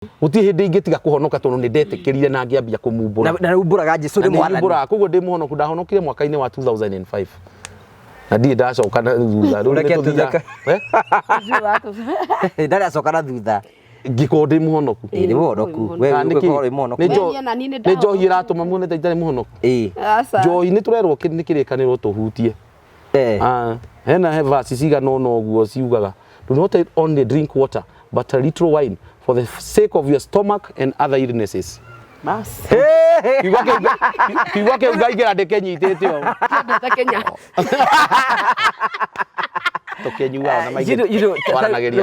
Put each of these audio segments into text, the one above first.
Guti hindi ingitiga kuhonoka tondu ni ndetikirire na ngiambia kumumbura na umburaga Jesu ni mwathani umbura koguo ndi muhonoku ndahonokire mwaka-ini wa 2005 na ndi ndacoka na thutha riu ni tuthia ndari acoka na thutha ngiko ndi muhonoku ni muhonoku we ngiko ri muhonoku ni njohi iratuma muone ta itari muhonoku njohi ni turerwo ni kirikaniro tuhutie hena verse cigana no uguo ciugaga do not only drink water but a little wine for the sake of your stomach and other illnesses. Bas. Kiwa ke ngaigira ndekenyitete o. Kenya. Tokenyuga na maigi.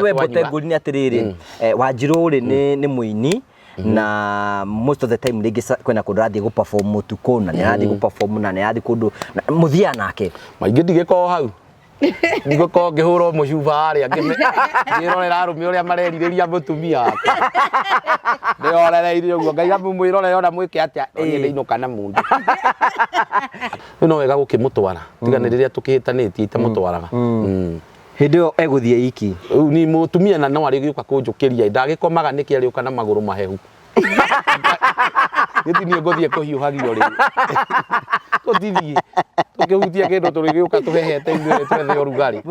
We bote nguri ni atiriri Wanjiru ri ni muini na most of the time rigi kwena kundu rathi gu perform mutuko na ni rathi gu perform na ni rathi kundu muthia nake maingi ndigiko hau nigo ko ngihuro mucuba ari ngirorera arume uria mareririria mutumia wake ndiorereire uguo ngaiga mwirore yona mwike atia ni inuka na mundu no wega gukimutwara tigane riria tukihitanitie itamutwaraga hindi yo eguthie iki ni mutumia na no ari giuka kunjukiria ndagikomaga niki ari uka na maguru mahehu giti ni ngothie kuhiuhagio ri tuthithie tukihutia kindu turi giuka tuhehete ithuĩ twethe urugari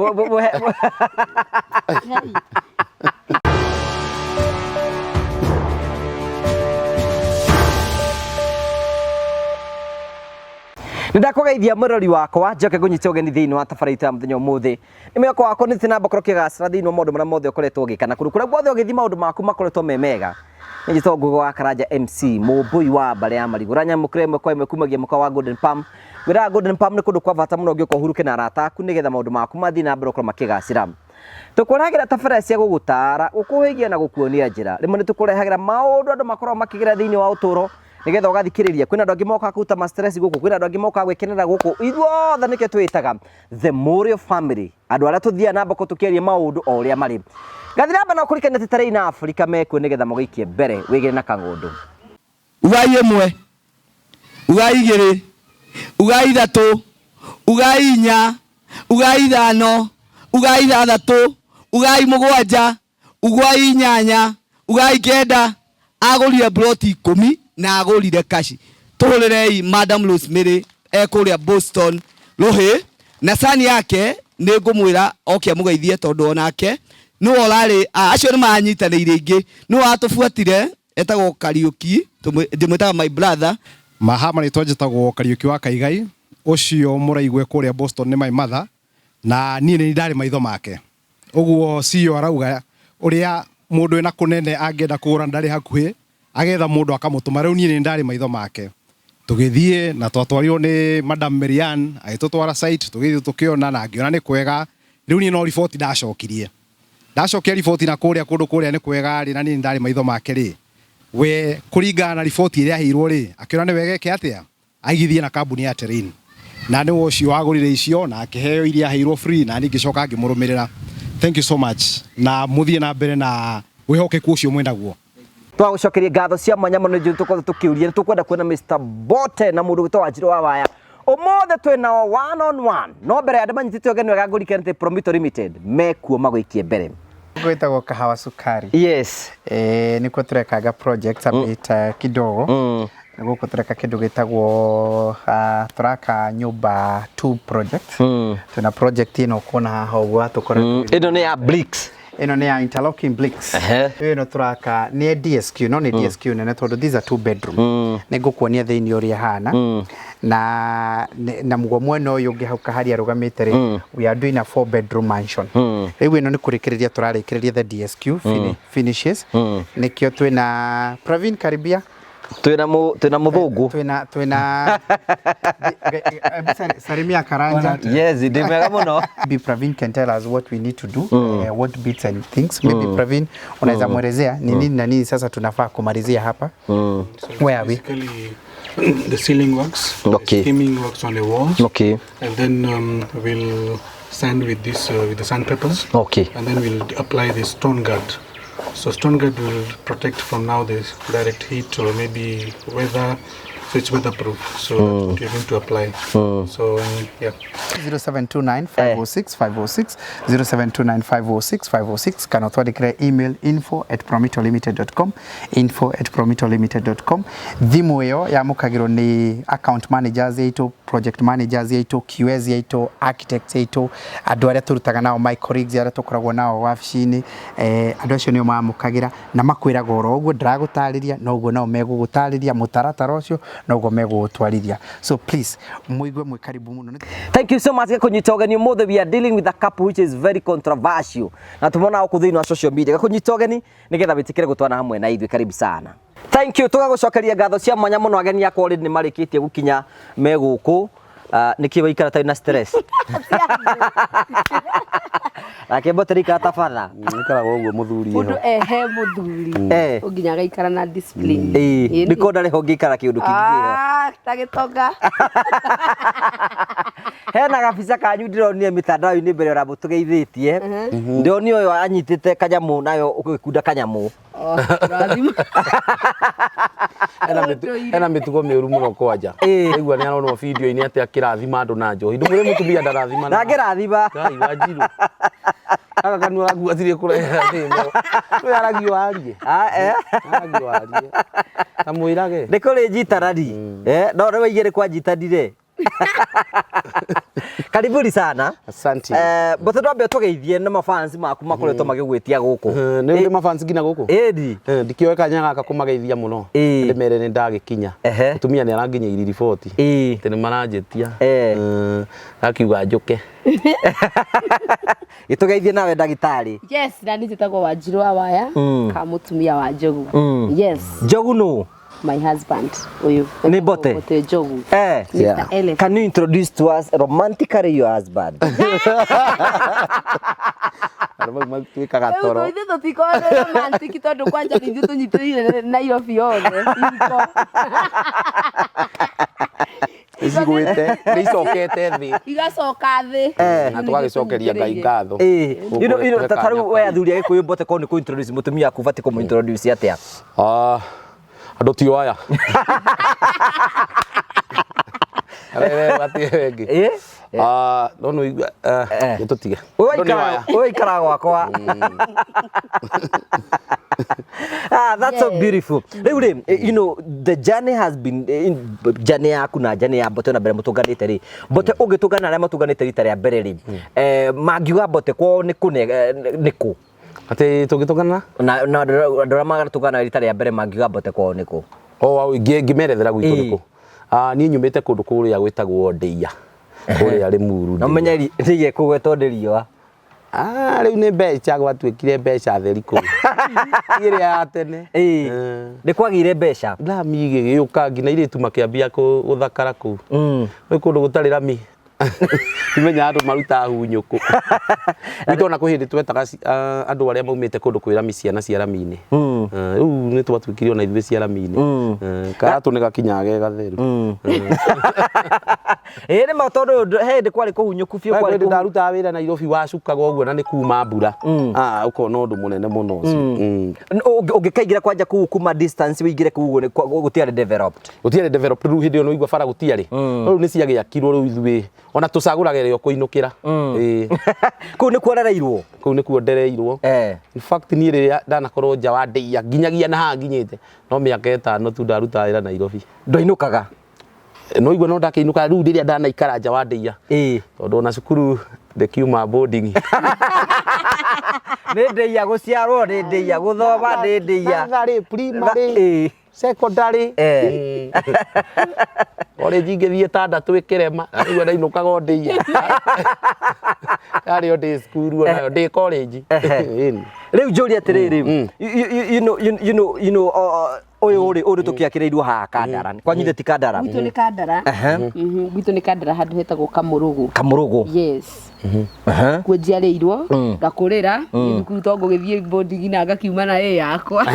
Ndakugeithia murori wakwa njoke gunyita ugeni thiini wa tabarita muthenya umuthi ni mwako wako ni tinamba korwo kigacira thiini wa maundu maria mothe ukoretwo ugikana kuria guothe ugithi maundu maku makoretwo memega ni Ngugi wa Karanja MC mumbui wa mbare ya Marigũ nyamukire imwe kwa imwe kumagia muka wa Golden Palm wira Golden Palm ni kundu kwa bata muno ngioka huruke na arata aku nigetha maundu maku mathi na mbere ukorwo makigacira tukuragira tabara cia gugutara gukuhigia na gukuonia njira rimwe ni tukurehagira maundu andu makorwo makigira thiini wa uturo nigetha ugathikiriria kwina andu angi moka kuta ma stress guku kwina andu angi moka gwekenera guku ithuothe nike twitaga the Morio family andu aria tuthia na mbako tukiaria maundu o uria mari gathiramba na kurikana titare na Afrika mekwe nigetha mugiikie mbere wigire na kangundu ugai imwe ugai igiri ugai ithatu ugai inya ugai ithano ugai ithathatu ugai mugwanja ugai inyanya ugai kenda agurire broti 10 na agurire kashi tuhurerei Madam Rosemary ekuria Boston Ruhi na sani yake ni ngumwira oke mugeithie tondu onake no orari acio ni manyitanire ingi no atubuatire etagwo Kariuki ndimwitaga my brother mahama ni twajitagwo Kariuki wa Kaigai ucio muraigwe kuria Boston ni my mother na nie ni ndari maitho make uguo cio arauga uria mundu ena kunene angenda kugura ndari hakuhi agetha mundu akamutuma riu nie ni ndari maitho make tugithie na twatwario ni Madam Marian agitutwara site tugithie tukiona na ngiona ni kwega riu nie no report ndacokirie ndacokia report na kuria kundu kuria ni kwega ri na nie ndari maitho make ri we kuringana na report iria hirwo ri akiona ni wegeke atia aigithie na kambuni ya Terrain na ni wocio wagurire icio na akiheo iria hirwo free na ni ngicoka ngimurumirira thank you so much na muthie na mbere na wihokeku ucio mwendaguo twagucokeria ngatho cia mwanya muno nju tuko tukiuria tukwenda kwena Mr Bote na mundu gitwa Wanjiru wa Waya umothe twina one on one no mbere ya ndamanyitite ogeni wega ngurikente Promito Limited mekuo magwikie mbere gwitagwo Kahawa Sukari yes niko turekaga project a bit kidogo guko tureka kindu gitagwo turaka nyumba 2 project tuna project ino kona haha ugwa tukora ino ni ya bricks ino ni ya interlocking bricks ino turaka ni DSQ no ni DSQ nene tondu these are 2 bedroom nigukuonia thiini uria hana na mugo mwene uyu ngihauka hari arugamite ri we are doing a 4 bedroom mansion riu ino ni kurikiriria turarikiriria the DSQ finishes nikio twina Pravin Karibia twina muthungu twina Sarimia Karanja yes ndimega muno maybe Pravin can tell us what we need to do what bits and things maybe Pravin unaweza muelezea ni nini na nini sasa tunafaa kumalizia hapa where are we the ceiling works okay skimming works on the walls okay and then we'll sand with this with the sandpapers okay and then we'll apply the stone guard. So stone guard will protect from now the direct heat or maybe weather So it's weatherproof. So that's what you're going to apply. So yeah. 0729 506 506 0729 506 506 kana twandikire email info@promitolimited.com info@promitolimited.com. Thimu iyo yamukagirwo ni account managers yaitu, project managers yaitu, QS yaitu, architects yaitu, andu aria turutaga nao, my colleagues aria tukoragwo nao wabici-ini, andu acio nio mamukagira na makwiraga oro uguo ndiragutariria no uguo nao megugutariria mutaratara ucio no uguo megugutwarithia. So please muigue mwi karibu muno. Thank you so much kunyita ugeni mothe. We are dealing with a couple which is very controversial na tumona huko thini wa social media kunyita ugeni nigetha bitikire gutwana hamwe na ithui. Karibu sana. Thank you. Tugagucokeria ngatho cia mwanya muno ageni akwa already ni marikitie gukinya meguku. Niki waikara ta ina stress Akembo terika tafadha ikara uguo muthuri mundu ehe muthuri unginya gaikara na discipline niko ndare hongikara kiundu kingi tagitonga hena gabisa kanyu ndironire mitandao-ini mbere ora mutugeithitie ndioni uyu anyitite kanyamu nayo ukikunda kanyamu ena mitugo miuru muno kwanja igua ni aronwo video-ini ati akirathima andu na njohi ndumure mutumia ndarathima na ngirathima ngai wanjiru aka kanua gaku athirie kureha thimo we aragio arie aragio arie ta mwirage ndiko ri njitarari no rewe igere kwa njitarire Karibuni sana. Asante. Bote ndwambe tugeithie na mafans maku makoretwo magigwitia guku. Ni ndi mafans ngina guku. Edi. Ndikioe kanya gaka kumageithia muno. Ndimere ni ndagikinya. Mutumia ni aranginya riboti. Tene maranjetia. Akiuga njuke. Gitugeithie nawe ndagitari. Yes, na nitagwo Wanjiru wa Waya ka mutumia wa Njogu. Yes. Njogu no. My husband. Oyo. Ni bote. Bote Njogu. Yeah. Can you introduce to us romantically your husband? Tuika gatoro. Wewe ndio tikone romantic tondu kwanja ni ndio tunyitirire Nairobi yothe. Igwite nicokete thi igacoka thi na twagicokeria Ngai ngatho. You know tataru we athuri agikuyu bote ko ni ku introduce mutumia aku vati ko mu introduce atia. Andu ti oya. Wati wengi. No no gitutige. Oi kara gwakwa. That's so beautiful. You know, the journey has been journey yaku na journey ya bote na mbere mutunganite ri. Bote ugitungana na mutunganite ri tari ya mbere ri. Magiuga bote ko ni ku. Ati tugitungana na ndora magatungana ri tari ya mbere magiuga bote ko ni ku. Ngimerethera gwitu ni ku. Ni nyumite kundu kuria gwitagwo Ndeia. Kuria ri Muru. Na menya ri ndige kugwetwo Nderiwa. Riu ni mbeca gwatuikire mbeca theri ku. Ire ya tene. Ni kwagire mbeca. Ndamige giuka ngina iritu makiambia guthakara ku. Ni kundu gutari rami. Imenya andu maruta hunyuku. Nitona ku hindi twetaga andu aria maumite kundu kwira miciana cia rami-ini. Riu ni twatuikirio na ithuĩ cia rami-ini. Karatu ni gakinyage gatheru. Ni matondu hindi kwari kuhunyuku biu kwari ndaruta wira Nairobi wacukaga uguo na ni kuma mbura. Ukona undu munene muno ucio. Ungikaingira kwanja kuu kuma distance wigire kuu gutiari developed. Gutiari developed riu hindi ono igwa bara gutiari. Riu ni ciagiakirwo riu ithuĩ ona tucaguragereyo kuinukira. Kuu ni kuorereirwo. Kuu ni kuorereirwo. In fact ni riria ndanakorwo nja wa Ndeia nginyagia na ha nginyite no miaka 5 tu ndaruta wira Nairobi. Ndoinukaga. No igwa no ndakiinuka riu riria ndanaikara nja wa Ndeia. Tondu na cukuru ndekiuma boarding. Ni Ndeia guciarwo, ni Ndeia guthoma, ni Ndeia. Ngari primary. Secondary. Ore jingithie tandatu ikirema riu ndainukaga Ndeia. Ari ndi skuru nayo ndi college. Riu njuri atiriri. You know oyo uri tukiakireirwo ha Kandara. Kwanyite ti Kandara. Gwitu ni Kandara. Gwitu ni Kandara handu hetagwo Kamurugu. Kamurugu. Yes. Kwenjiareirwo ngakurira thukuru tongo githie boarding na ngakiuma na yakwa.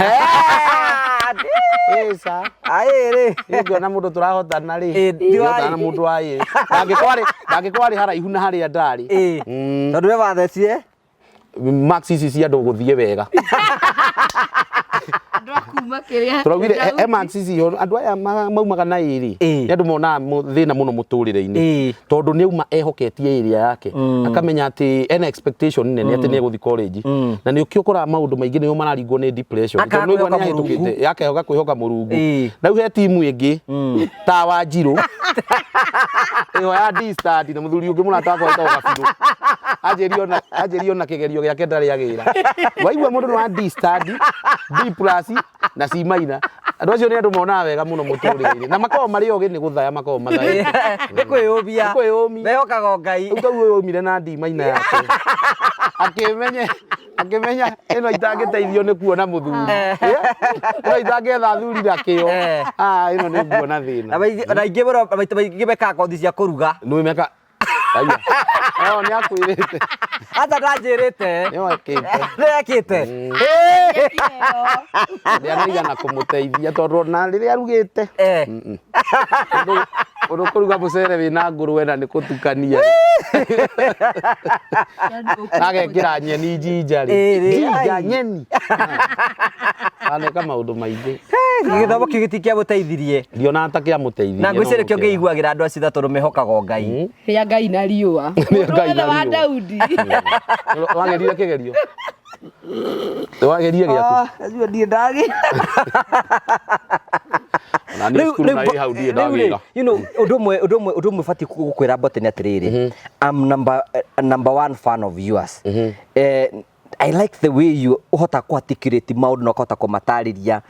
Esa. Aire. Ndio na mundu turahotana ri. Ndio na mundu aye. Ndagikwari haraihu na haria ndari. Tondu we wathecie Max ici cia ndu guthie wega. andå akuma kä rä a turaugire emancicio andå aya maumaga na ĩrĩ nĩ andå monaga thĩna mũno mũtũrĩre-inĩ tondũ nĩ auma ehoketie ĩrĩa yake akamenya atĩ ena expectation nene atĩ nĩ egũthiĩ college na nĩ ũkoraga maũndũ maingĩ nĩo mararingwo nĩ depression tondũ nĩguo nĩ ahĩtũkĩte akehoka kwĩhoka Mũrungu rĩu he timu ĩngĩ ta Wanjirũ ĩyo ya D-Stad na mũthuri ũngĩ mũrata wakwa wĩtagwo Gabirũ anjĩrio na kĩgerio gĩake ndarĩ agĩra waigua mũndũ nĩ wa D-Stad D+ na C minor andũ acio nĩ andũ monaga wega mũno mũtũrĩre-inĩ na makoragwo marĩ ogĩ nĩ gũthaya makoragwo mathaya nĩ kwĩyũmia mehokaga Ngai rĩu koguo yũmire na D minor yake akĩmenya ĩno itangĩteithio nĩ kuona mũthuri ĩno itangĩetha thuri na kĩo ĩno nĩ kuona thĩna na ingĩ mũno maita maingĩ mekaga kothi cia kũruga nĩ meka nĩ akwĩrĩte hata ndanjĩrĩte nĩ ekĩte nĩanaigana kũmũteithia tondũ na rĩrĩa arugĩte ũndũ kũruga mũcere wĩna ngũrwe na nĩ kũtukania agekĩra nyeni njinja nyeni aneka maũndũ maingĩ gĩthomo kĩu gĩtikĩamũteithirie ndiona ta kĩamũteithirie na ngwĩciria kĩo ngĩiguagĩra andũ acio tondũ mehokaga Ngai rĩa Ngai na riũa mũndũ wa Daudi wagerire kĩgerio wagerire gĩaku acio ndiĩ ndagĩ na nĩ cukuru na hau ndiĩ ndagĩra ũndũ ũmwe batiĩ gũkwĩra Mbote nĩ atĩrĩrĩ I'm number one fan of yours I like the way you uhota ku articulate maundu na ukahota kumatarĩria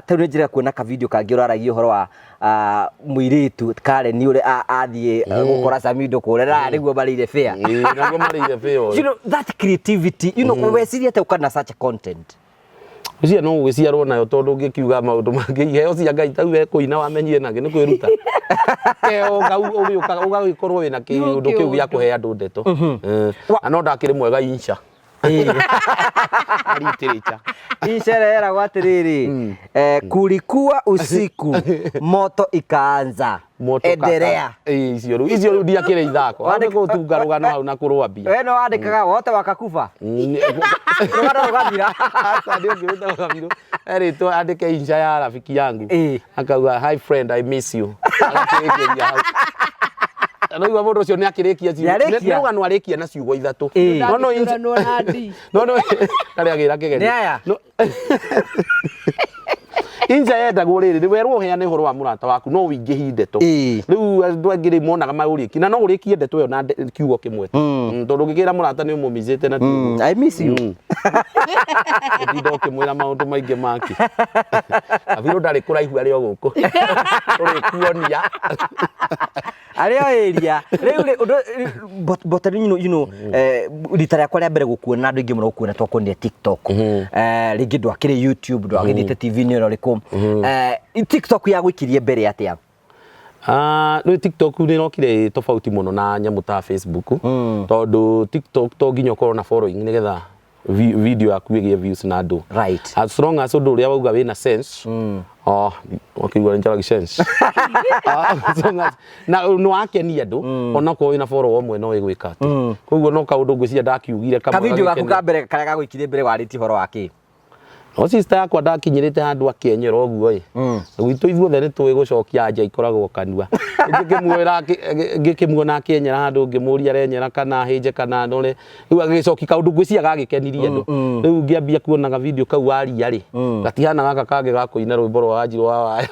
ta rĩu njĩra kuona ka video kangĩ ũraragia ũhoro wa mũirĩtu Karen ũrĩa athiĩ gũkora Samido kũrera nĩguo marĩire fair nĩguo marĩire fair you know that creativity you know weciria ta ukana such a content ucia no gũgĩciarwo nayo tondũ ũngĩkiuga maũndũ mangĩ iheo cia Ngai tau kũina wamenyire nangĩ nĩ kwĩruta keo ũgagĩkorwo wĩna kĩũndũ kĩu gĩa kũhe andũ ndeto no ndakĩrĩ mwega insha Insherera gwatiriri kulikuwa usiku moto ikaanza endelea icio rĩu ndiakĩrĩ ithako wandĩka ũtunga rũgano hau na kũrũambia we no wandĩkaga wote wakakufa rũgano rũgathira hasa ndio ngĩruta Gabirũ erĩtwo andĩke insha ya rafiki yangu akauga hi friend I miss you akĩrĩkĩria hau Rĩu mũndũ ũcio nĩ akĩrĩkia ciugo rũgano arĩkia na ciugo ithatũ no karĩa gĩra kĩgerio Inja yendagwo rĩrĩ werwo ũheane ũhoro wa mũrata waku no wĩingĩhi ndeto rĩu andũ angĩ rĩ monaga maũrĩki na no ũrĩkie ndeto ĩyo na kiugo kĩmwe tondũ ũngĩkĩra mũrata nĩ ũmũmizĩte na kiugo I miss you ũthindo ũkĩmwĩra maũndũ maingĩ make Gabirũ ndarĩ kũraihu arĩ o gũkũ ũrĩkuonia arĩa area rĩu Mbote you know rita rĩakwa rĩa mbere gũkuona andũ aingĩ mũno gũkuona twakuonire TikTok rĩngĩ ndwakĩrĩ YouTube ndwagĩthiĩte TV-inĩ ĩno rĩkũ TikTok ya gũikirie mbere atĩa no TikTok nĩ rokire tofauti mũno na nyamũ ta Facebook tondũ TikTok to nginya ũkorwo na following nĩgetha video yaku ĩgĩe views na andũ right as long as ũndũ ũrĩa wauga wĩna sense wakĩigua njaragia sense na nĩ wakenia andũ ona ko wĩna follow ũmwe no ĩgwĩka atĩ koguo no kaũndũ ngwĩciria ndakiugire ka video gaku ka mbere karĩa gagũikirie mbere warĩtie ũhoro wake no sister yakwa ndakinyĩrĩte handũ akĩenyera ũguo gwitũ ithuothe nĩ tũĩ gũcokia nja ikoragwo kanua ngĩkĩmuona akĩenyera handũ ngĩmũria arenyera kana hĩnje kana nore rĩu agĩcoki kaũndũ ngwĩciria gagĩkenirie andũ rĩu ngĩambia kuonaga video kau waria rĩ gatihana gaka kangĩ ga kũina rwĩmbo rwa Wanjirũ wa waya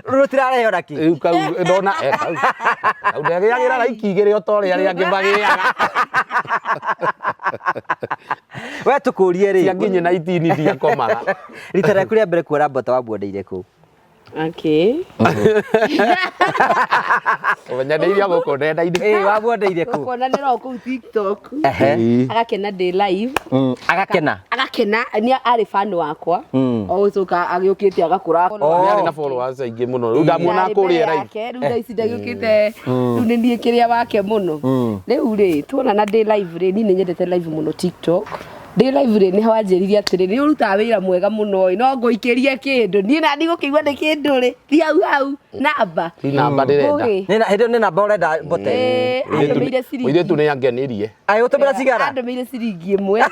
rũtirarehe ona kĩ rĩu kau ndona kau ndagĩagĩra raiki igĩrĩ o torĩa rĩa angĩ magĩaga we tũkũrie rĩ cianginye na itini ndiakomaga rita rĩaku rĩa mbere kuona Mbote wamwondeire kũ ũmenyanĩirie gũkũ nenda-inĩ wamwondeire kũ kuonanĩra kũu TikTok agakena ndĩ live agakena nĩ arĩ fan wakwa o gũcoka agĩũkĩte agakũra nĩ arĩ na followers aingĩ mũno rĩu ndamuona kũrĩa live rĩu ici ndagĩũkĩte rĩu nĩ niĩ kĩrĩa wake mũno rĩu rĩ tuonana ndĩ live rĩ niĩ nĩ nyendete live mũno TikTok Ndĩ live rĩ nĩ wanjĩririe atĩrĩ nĩ ũrutaga wĩra mwega mũno no ngũikĩrie kĩndũ niĩ na ndigũkĩigua nĩ kĩndũ rĩ thi hau namba ti namba ndĩrenda hĩndĩ nĩ namba ũrenda mbote andũmĩire ciringi mũirĩtu nĩ angenirie ũtũmĩra cigara andũmĩire ciringi ĩmwe no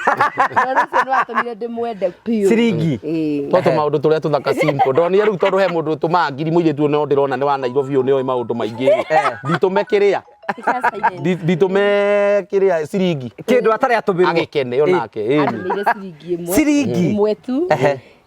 ũcio nĩ watũmire ndĩmwende piũ ciringi tondũ maũndũ tũrĩa tũthaka simple ndonire rĩu tondũ he mũndũ ũtũmaga ngiri mũirĩtu no ndĩrona nĩ wa Nairobi ũyũ nĩoĩ maũndũ maingĩ nditũme kĩrĩa nditũme kĩrĩa ciringi kĩndũ atarĩ atũmĩrwo agĩkene onake andũmĩire ciringi ĩmwe ciringi ĩmwe tu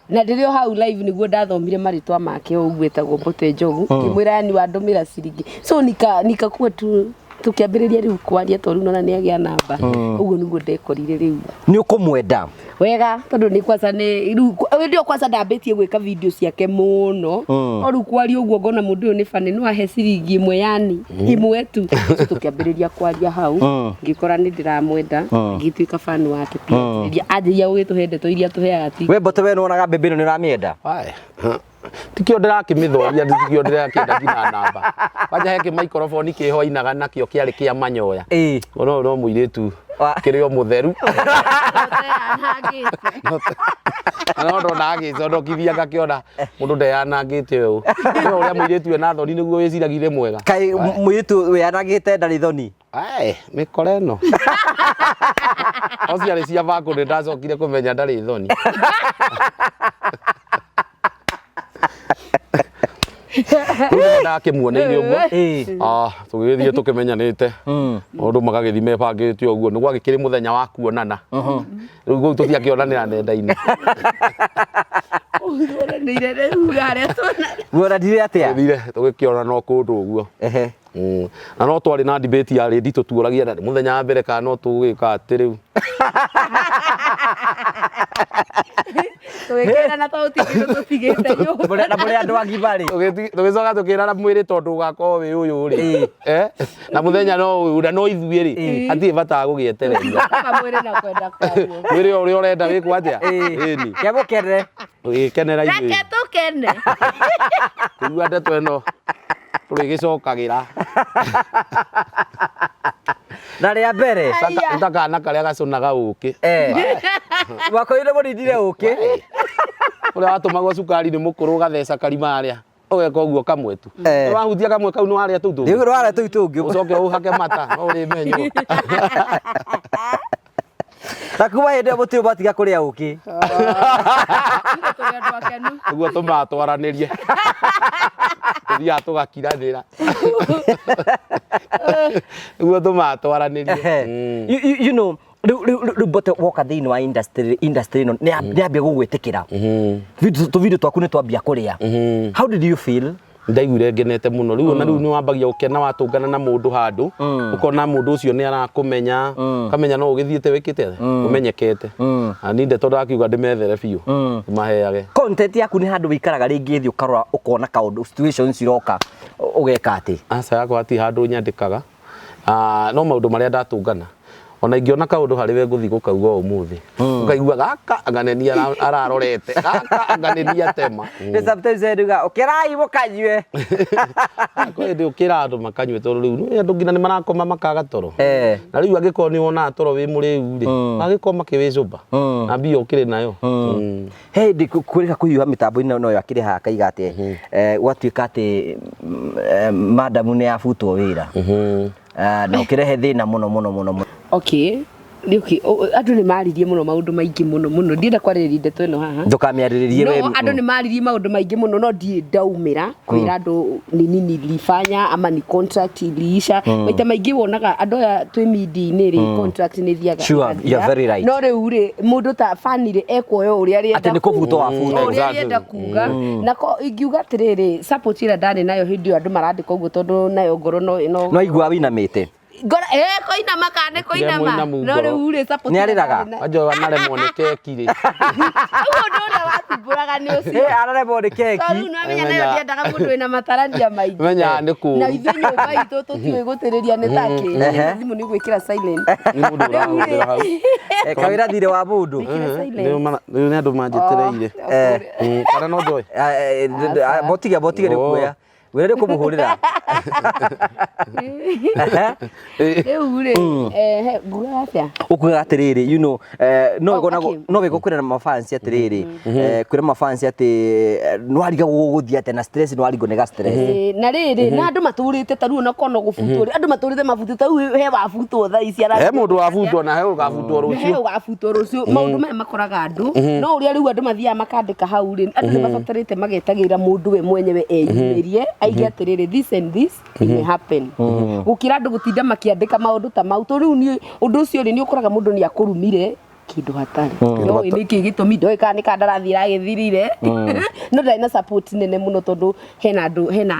na ndĩrĩ o hau live nĩguo ndathomire marĩtwa make o ũgwĩtagwo Mbote Njogu ngĩmwĩra yani wandũmĩra ciringi so nikakuwa tu tukiambĩrĩria rĩu kwaria tondũ rĩu nona nĩagĩa namba ũguo nĩguo ndekorire rĩu nĩ ũkũmwenda wega tondũ nĩ kwanza nĩ ndio kwanza ndambĩtie gwĩka video ciake mũno o rĩu kwaria ũguo ngona mũndũ ũyũ nĩ bane no ahe ciringi ĩmwe yani ĩmwe tu tukiambĩrĩria kwaria hau ngĩkora nĩ ndĩramwenda ngĩtuĩka fan wake pia anjĩria gũgĩtũhe ndeto iria tũheaga ti we Mbote we nĩwonaga mbembe ĩno nĩ ũramĩenda tikio ndĩrakĩmĩthoria tikio ndĩrakĩenda nginya namba wanja heke microphone kĩhoinaga nakĩo kĩarĩ kĩa manyoya no mũirĩtu kĩrĩ o mũtheru no ndona agĩcondokithia ngakĩona mũndũ ndeyanangĩte ũũ no ũrĩa mũirĩtu ena thoni nĩguo wĩciragire mwega kaĩ mũirĩtu wĩyanagĩte ndarĩ thoni mĩkora ĩno o ciarĩ cia vakũ nĩ ndacokire kũmenya ndarĩ thoni ndakĩmuoneire ũguo tũgĩthiĩ tũkĩmenyanĩte maũndũ magagĩthiĩ mebangĩte ũguo nĩ gwagĩkĩrĩ mũthenya wa kuonana rĩu gũu tũtiakĩonanĩra nenda-inĩ muonanire atĩa tũgĩkĩonana o kũndũ ũguo na no twarĩ na debate ya rĩndi tũtuũragia mũthenya wa mbere kana no tũgĩka atĩ rĩu twĩkĩrana tũtigĩte tũtigĩte na mũrĩ andũ agima rĩ tũgĩcoka tũkĩrana mwĩrĩ tondũ ũgakorwo wĩ ũyũ rĩ na mũthenya no ũyũ na no ithuĩ rĩ hatirĩ bata gũgĩetereria mwĩrĩ na kwenda kwaguo mwĩrĩ ũrĩa ũrenda wĩkwo atĩa ĩni kĩamũkenere ũgĩkenera ithuĩ reke tũkene tũigua ndeto ĩno tũrĩgĩcokagĩra na rĩa mbere ndakana karĩa gacũnaga ũkĩ wakoire mũrindire ũkĩ ũrĩa watũmagwo cukari nĩ mũkũrũ ũgatheca karima harĩa ũgeka ũguo kamwe tu wahutia kamwe kau nĩ warĩa tũu tũngĩ rĩu warĩa tũu tũngĩ ũcoke ũhake mata no ũrĩmenywo na kuma hĩndĩ ĩyo mũtirĩ mwatiga kũrĩa ũkĩ ũguo tũmatwaranĩrie tũthiaga tũgakiranĩra ũguo tũmatwaranĩrie you know rĩu Mbote woka thĩinĩ wa industry ĩno nĩ ambia gũgwĩtĩkĩra tũvideo twaku nĩ twambia kũrĩa how did you feel ndaiguire ngenete mũno rĩu ona rĩu nĩ wambagia gũkena watũngana na mũndũ handũ ũkona mũndũ ũcio nĩ arakũmenya kamenya no ũgĩthiĩte wĩkĩte ũmenyekete na niĩ ndeto ndakiuga ndĩmethere biũ maheage content yaku nĩ handũ wĩikaraga rĩngĩ thĩ ũkarora ũkona kaũndũ situations iroka ũgeka atĩ aca yakwa ti handũ nyandĩkaga no maũndũ marĩa ndatũngana ona ingĩona kaũndũ harĩ we ngũthiĩ gũkauga ũmũthĩ ũkaigua gaka anganenia ararorete gaka anganenia tema sometimes nduga ũkĩrai mũkanyue kwa hĩndĩ ũkĩra andũ makanyue tondũ rĩu nĩ andũ nginya nĩ marakoma makaga toro na rĩu angĩkorwo nĩ wonaga toro wĩ mũrĩu rĩ magĩkorwo makĩwĩcũmba na mbia ũkĩrĩ nayo he hĩndĩ kũrĩka kũhiũha mĩtambo-inĩ no akĩrĩ haha akaiga atĩ gwatuĩka atĩ madamu nĩ abutwo wĩra na ũkĩrehe thĩna mũno okay andũ nĩ maririe mũno maũndũ maingĩ mũno ndienda kwarĩrĩria ndeto ĩno haha ndũkamĩarĩrĩrie we andũ nĩ maririe maũndũ maingĩ mũno no ndiĩ ndaumĩra kwĩra andũ nini nilifanya ama ni contract iliisha maita maingĩ wonaga andũ aya twĩ media-inĩ rĩ contract nĩ thiaga sure you're very right no rĩu rĩ mũndũ ta fanire ekwoyo ũrĩa arĩenda atĩ nĩ kũbutwo wa ũrĩa arĩenda kuga na ingiuga atĩrĩrĩ support ĩrĩa ndarĩ nayo hĩndĩ ĩyo andũ marandĩka ũguo tondũ nayo ngoro no igua wĩinamĩte ngora koinama kana koinama no rĩu rĩ support nĩ arĩraga wanjwa naremwo nĩ keki rĩ ũndũ ũrĩa wathumbũraga nĩ ũcio araremwo nĩ keki tondũ nĩ amenya nayo ndiendaga mũndũ wĩna matarania maingĩ menya nĩ kũ na ithuĩ nyũmba itũ tũtiũĩ gũtĩrĩria nĩ takĩ thimũ nĩ gwĩkĩra silent nĩ mũndũ ũrahũthĩra hau kawĩra thirĩ wa mũndũ rĩu nĩ andũ manjĩtĩrĩire kana no njoe botige nĩ kuoya wĩra nĩ kũmũhũrĩra Rĩu rĩ nguga atĩa ukuga atiriri you know no wigukwira na mafans atiriri kwira mafans ati nwariga guguthia ati na stress nwarigo nega stress na rĩrĩ na andu maturite taru na kono gubutwo andu maturite mabutu tau he wabutwo thaa ici ara he mundu wabutwo na he ugabutwo rucio he ugabutwo rucio maundu maya makoraga andu no uria riu andu mathia makandika hau ri andu nimabatarite magetagira mundu we mwenyewe eyumirie aige atiriri this and this may happen gukira andu gutinda makiandika maundu ta mau to riu ni undu ucio ri ni ukoraga mundu ni akurumire kindu hatari no niki gitumi ndoi kana kandarathi iragithirire no ndina support nene muno tondu hena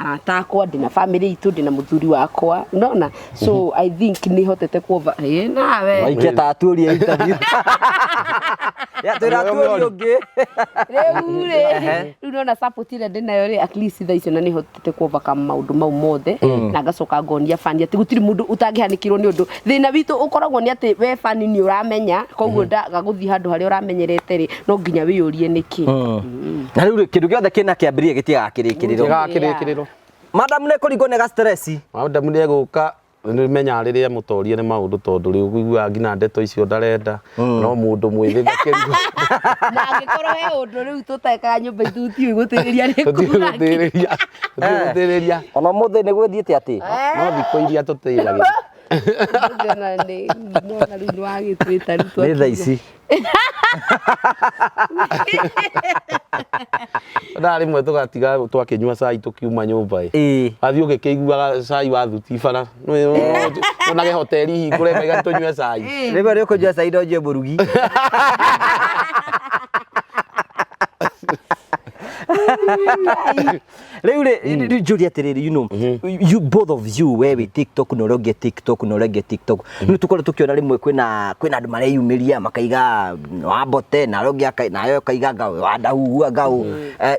arata akwa ndina family itu ndina muthuri wakwa unaona so I think ni hotete kuova nawe waike taturia interview ya turaturia ungi riu unaona support ile ndinayo ri at least tha icio na ni hotete kuova kama maundu mau mothe na ngacoka ngonia fani ati gutiri mundu utangihanikirwo ni undu thina witu ukoragwo ni ati we fani ni uramenya koguo gaguthi handu hari uramenyerete ri no nginya wiyurie niki na riu kindu giothe kina kiambirie gitigakirirwo madam ne kuri gone ga stress madam ne guka nimenya riria mutorie ni maundu tondu riu kuigua ngina ndeto icio ndarenda no mundu mwithi ngakirigo na ngikoro he undu riu tuteka nyumba itu ti gutiriria ni ona muthe ni gwithiete ati no thiko iria tutiragia ni thaa ici ndari mwe tugatiga twakinyua cai tukiuma nyumba athi ugikiguaga cai wa thuti bara onage hoteli hingure maiga tunyue cai riba ri ukujua cai ndoje burugi Riu Julia atiriri you know you both of you wewe TikTok no roge TikTok no tukore tukiona rimwe kwina andu mareyumiria makaiga wabote na roge nayo kaiga wadahu gau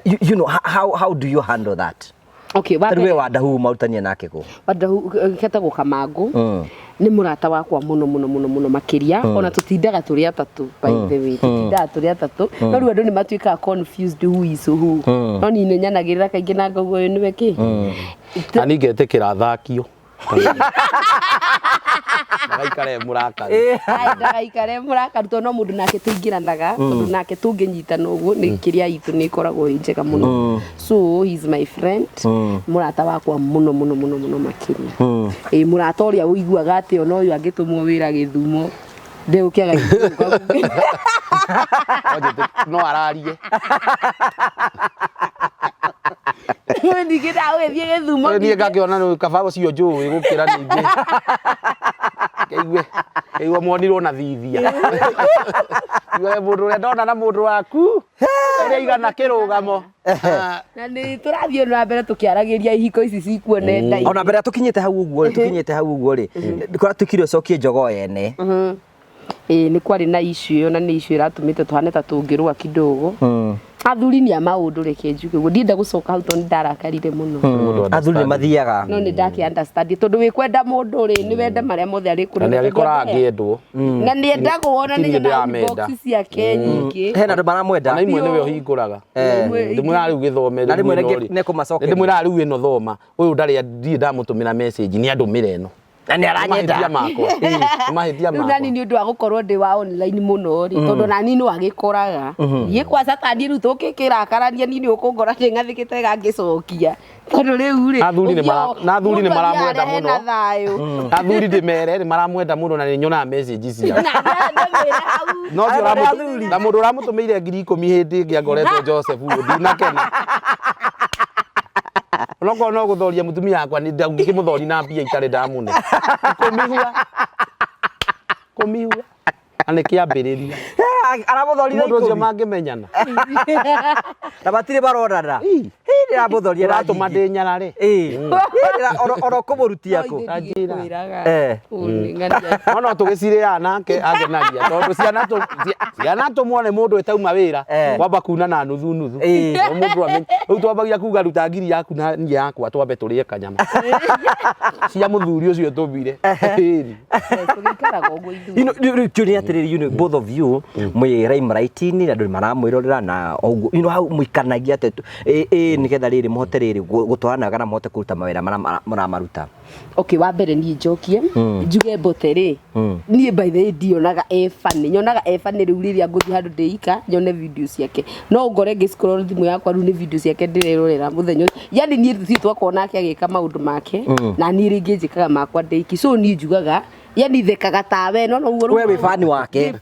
you know how do you handle that okay wewe wadahu mautania nake ko wadahu ketagwo Kamangu ni murata wakwa muno makiria ona tutindaga turi atatu by the way tutindaga turi atatu no riu andu ni matuika confused who is who no ni nyanagirira kaingi na ngogo uyu niwe ki ani ngetekira thakio Ndagaikare murakari. Ndagaikare murakari to no mundu nake tuingiranaga mundu nake tunginyitana uguo ni kiria itu ni koragwo njega muno. So he's my friend. Murata wakwa muno makiria. Murata uria uiguaga ati ono uyu angitumwo wira Githumo. Ndeukiaga Githumo. No ararie. Ni gida we thie Githumo. Ni ngakiona no kabago cio njui gukira ningi. Keigwe monirwo na thithia. Iwe mundu ria ndona na mundu waku. Ere igana kirugamo. Na ni turathie na mbere tukiaragiria ihiko ici cikwo nenda. Ona mbere tukinyite hau uguo ri. Ndikora tukire cokie njogo yene. Ni kwari na issue na ni issue iratumite tuhane ta tungirwa kidogo. Athuri ni amaundu reke njuge ngo ndinda gucoka hau to ndarakarire muno. Athuri ni mathiaga. No ni ndaki understand tondu wi kwenda mundu ri ni wenda maria mothe ari kuri. Na agikora ngiendwo. Na ni endago wona ni na box cia kenyingi. He na ndu maramwenda. Na imwe niwe uhinguraga. Ndimwe ari ugithome. Na rimwe ne kumacokeria. Ndimwe ari ino thoma. Uyu ndari ndamutumira message ni andumire no. Na ni aranyenda mahitia makwa nani ni undu wa gukorwo ndi wa online muno ri tondu nani no agikoraga ye kwa satani ru tukikira karania ni ukungora ndi ngathikite gangicokia tondu riu ri athuri ni maramwenda muno athuri ndi mere ni maramwenda muno na ni nyona message cia no cio na mundu ramutumire 10,000 hindi ngiangoretwo Joseph ndinakena Noko no guthoria mutumia yakwa ni ngimuthori na mbia itare ndamune. Kumihua. Ane kiambiriria. Aramuthorira ikumi. Mundu mangimenyana. Na batire barorana. Ni aramuthorira na atuma ndinyara ri. Oro kumurutia ko. Ajira. No tugicire nake agenagia tondu ciana tumwone mundu etauma wira kwamba kuna na nuthu. Mundu amenye u twambagia kuga ruta ngiri yaku na niĩ yakwa twambe turie kanyama. Cia muthuri ucio tubire. You know both of you mwira imraitini na ndu maramwirorera na how muikanagia tetu ni getha nigetha riri muhote riri gutwarana kana muhote kuruta mawira maramaruta? Okay, wa mbere ni njokie njuge Mbote ri ni by the way ndionaga funny, nyonaga funny riu riria nguthi handu ndeika nyone video ciake, no ngore ngiscroll thimu yakwa riu ni video ciake ndirerorera muthenya, yani ni thi twakona nake agika maundu make na ni ringi njikaga makwa ndeiki, so ni njugaga yani thekaga tawe no wewe fani wake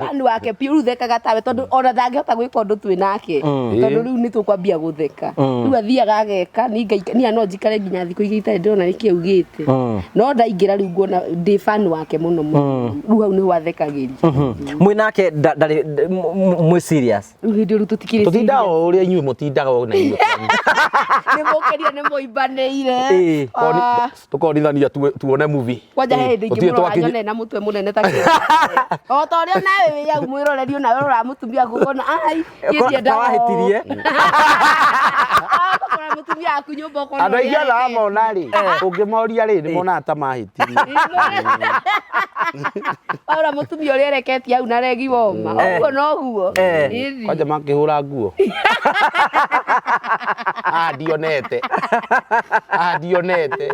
piu thekaga tawe tondu ona ndangihota gwika undu twi nake tondu riu ni tukwambia gutheka riu athiaga ageka ni no njikare nginya thiku igite ndona niki augite no ndaingira riu ngona ndi fan wake muno riu hau ni wathekagiria mwi nake ndari mwi serious riu hindi riu tutikire tutinda uria inyuĩ mutindaga na inyuĩ ni mukeria ni muimbaneire tukorithania tuone movie kwanja hindi ingĩ na mutwe munene ta kile o ta ria nawe ya mwiroreri nawe uramutumia gukona ai yeye ndawahitirie akora mutumia aku nyumba kona andũ aingĩ ala mona ri ũngĩmoria ri nĩ mona ta mahitirie ora mutumia ũrĩa ereketie au na regi woma ũguo no guo kwanja makĩhũra nguo ndionete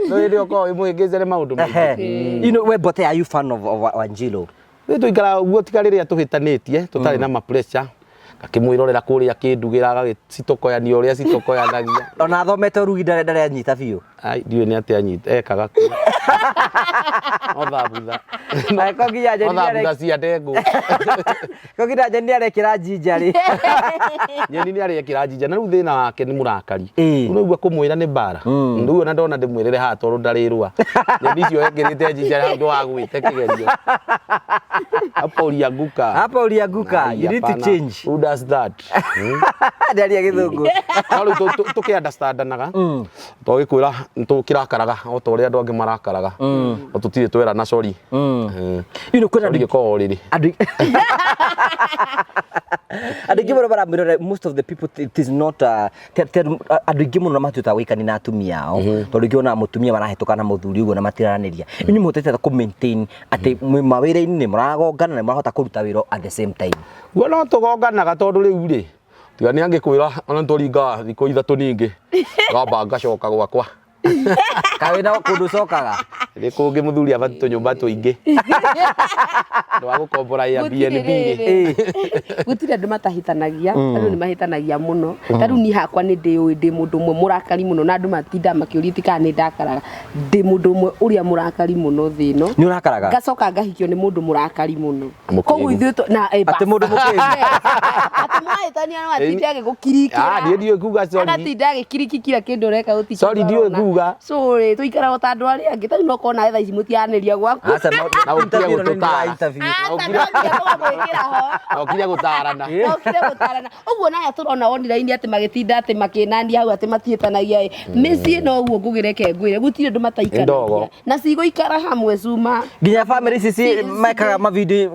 no ĩrĩ ũkorwo ĩmũhĩngĩcere maũndũ maingĩ. You know, we Mbote, are you fan of Wanjiru? Nĩ tũikara ũguo tika rĩrĩa tũhĩtanĩtie tũtarĩ na ma pressure ngakĩmwĩrorera kũrĩa akĩndugĩra agagĩcitokoyania ũrĩa citokoyanagia ona athomete ũrugi ndare anyita biũ ndiũĩ nĩ atĩ anyita ekaga kũ othabutha cia ndengũ kogira nyeni arekĩra njinja rĩ nyeni nĩ arekĩra njinja na rĩu thĩna wake nĩ mũrakari rĩu ũgua kũmwĩra nĩ mbara rĩu ona ndona ndĩmwĩrĩre haha tondũ ndarĩrũa nyeni icio ekĩrĩte njinja handũ wa gwĩte kĩgerio Apauria Nguka, you need to change. Who does that? Ndaria gĩthũngũ Rĩu tũkĩandastandanaga tũgĩkwĩra tũkĩrakaraga o ta ũrĩa andũ angĩ marakaraga o tũtirĩ twera na sorry kwĩna ndĩgĩkorwo rĩrĩ andũ aingĩ mũno maramwĩrora, most of the people it is not andũ aingĩ mũno matuĩkaga gũikania na atumia ao tondũ ingĩ ona mũtumia marahĩtũka na mũthuri ũguo na matiranĩria inyuĩ mũhotete ku maintain atĩ mawĩra-inĩ nĩ mũragongana na mũrahota kũruta wĩra at the same time? guo no tũgonganaga tondũ rĩu rĩ tiga nĩ angĩkwĩra ona tũringaga thikũ ithatũ ningĩ ngamba ngacoka gwakwa kawĩna kũndũ cokaga rĩ kũngĩ mũthuri abati tũnyũmba tũingĩ ndũ wa gũkombora Airbnb gũtirĩ andũ matahĩtanagia andũ nĩ mahĩtanagia mũno ta rĩu niĩ hakwa nĩ ndĩũĩ ndĩ mũndũ ũmwe mũrakari mũno na andũ matinda makĩũria ti kana nĩ ndakaraga ndĩ mũndũ ũmwe ũrĩa mũrakari mũno thĩ ĩno nĩ ũrakaraga ngacoka ngahikio nĩ mũndũ mũrakari mũno koguo ithuĩ na atĩ mũndũ mũkĩgu atĩ mwahĩtania no atinde agĩgũkirikĩra niĩ ndiũĩ kuga sorry agatinda agĩkiriki kira kĩndũ ũreka ũtikĩrora sorry ndiũĩ kuga sorry tũikaraga ta andũ arĩa angĩ ta rĩu no kona thaa ici mũtianĩria gwaku na ũkire gũtũtara ũkire gũtarana ũguo naya tũrona online atĩ magĩtinda atĩ makĩnania hau atĩ matihĩtanagia mĩciĩ no ũguo ngũgĩreke ngwĩre gũtirĩ andũ mataikaragia na cigũikara hamwe cuma nginya family ici mekaga mavideo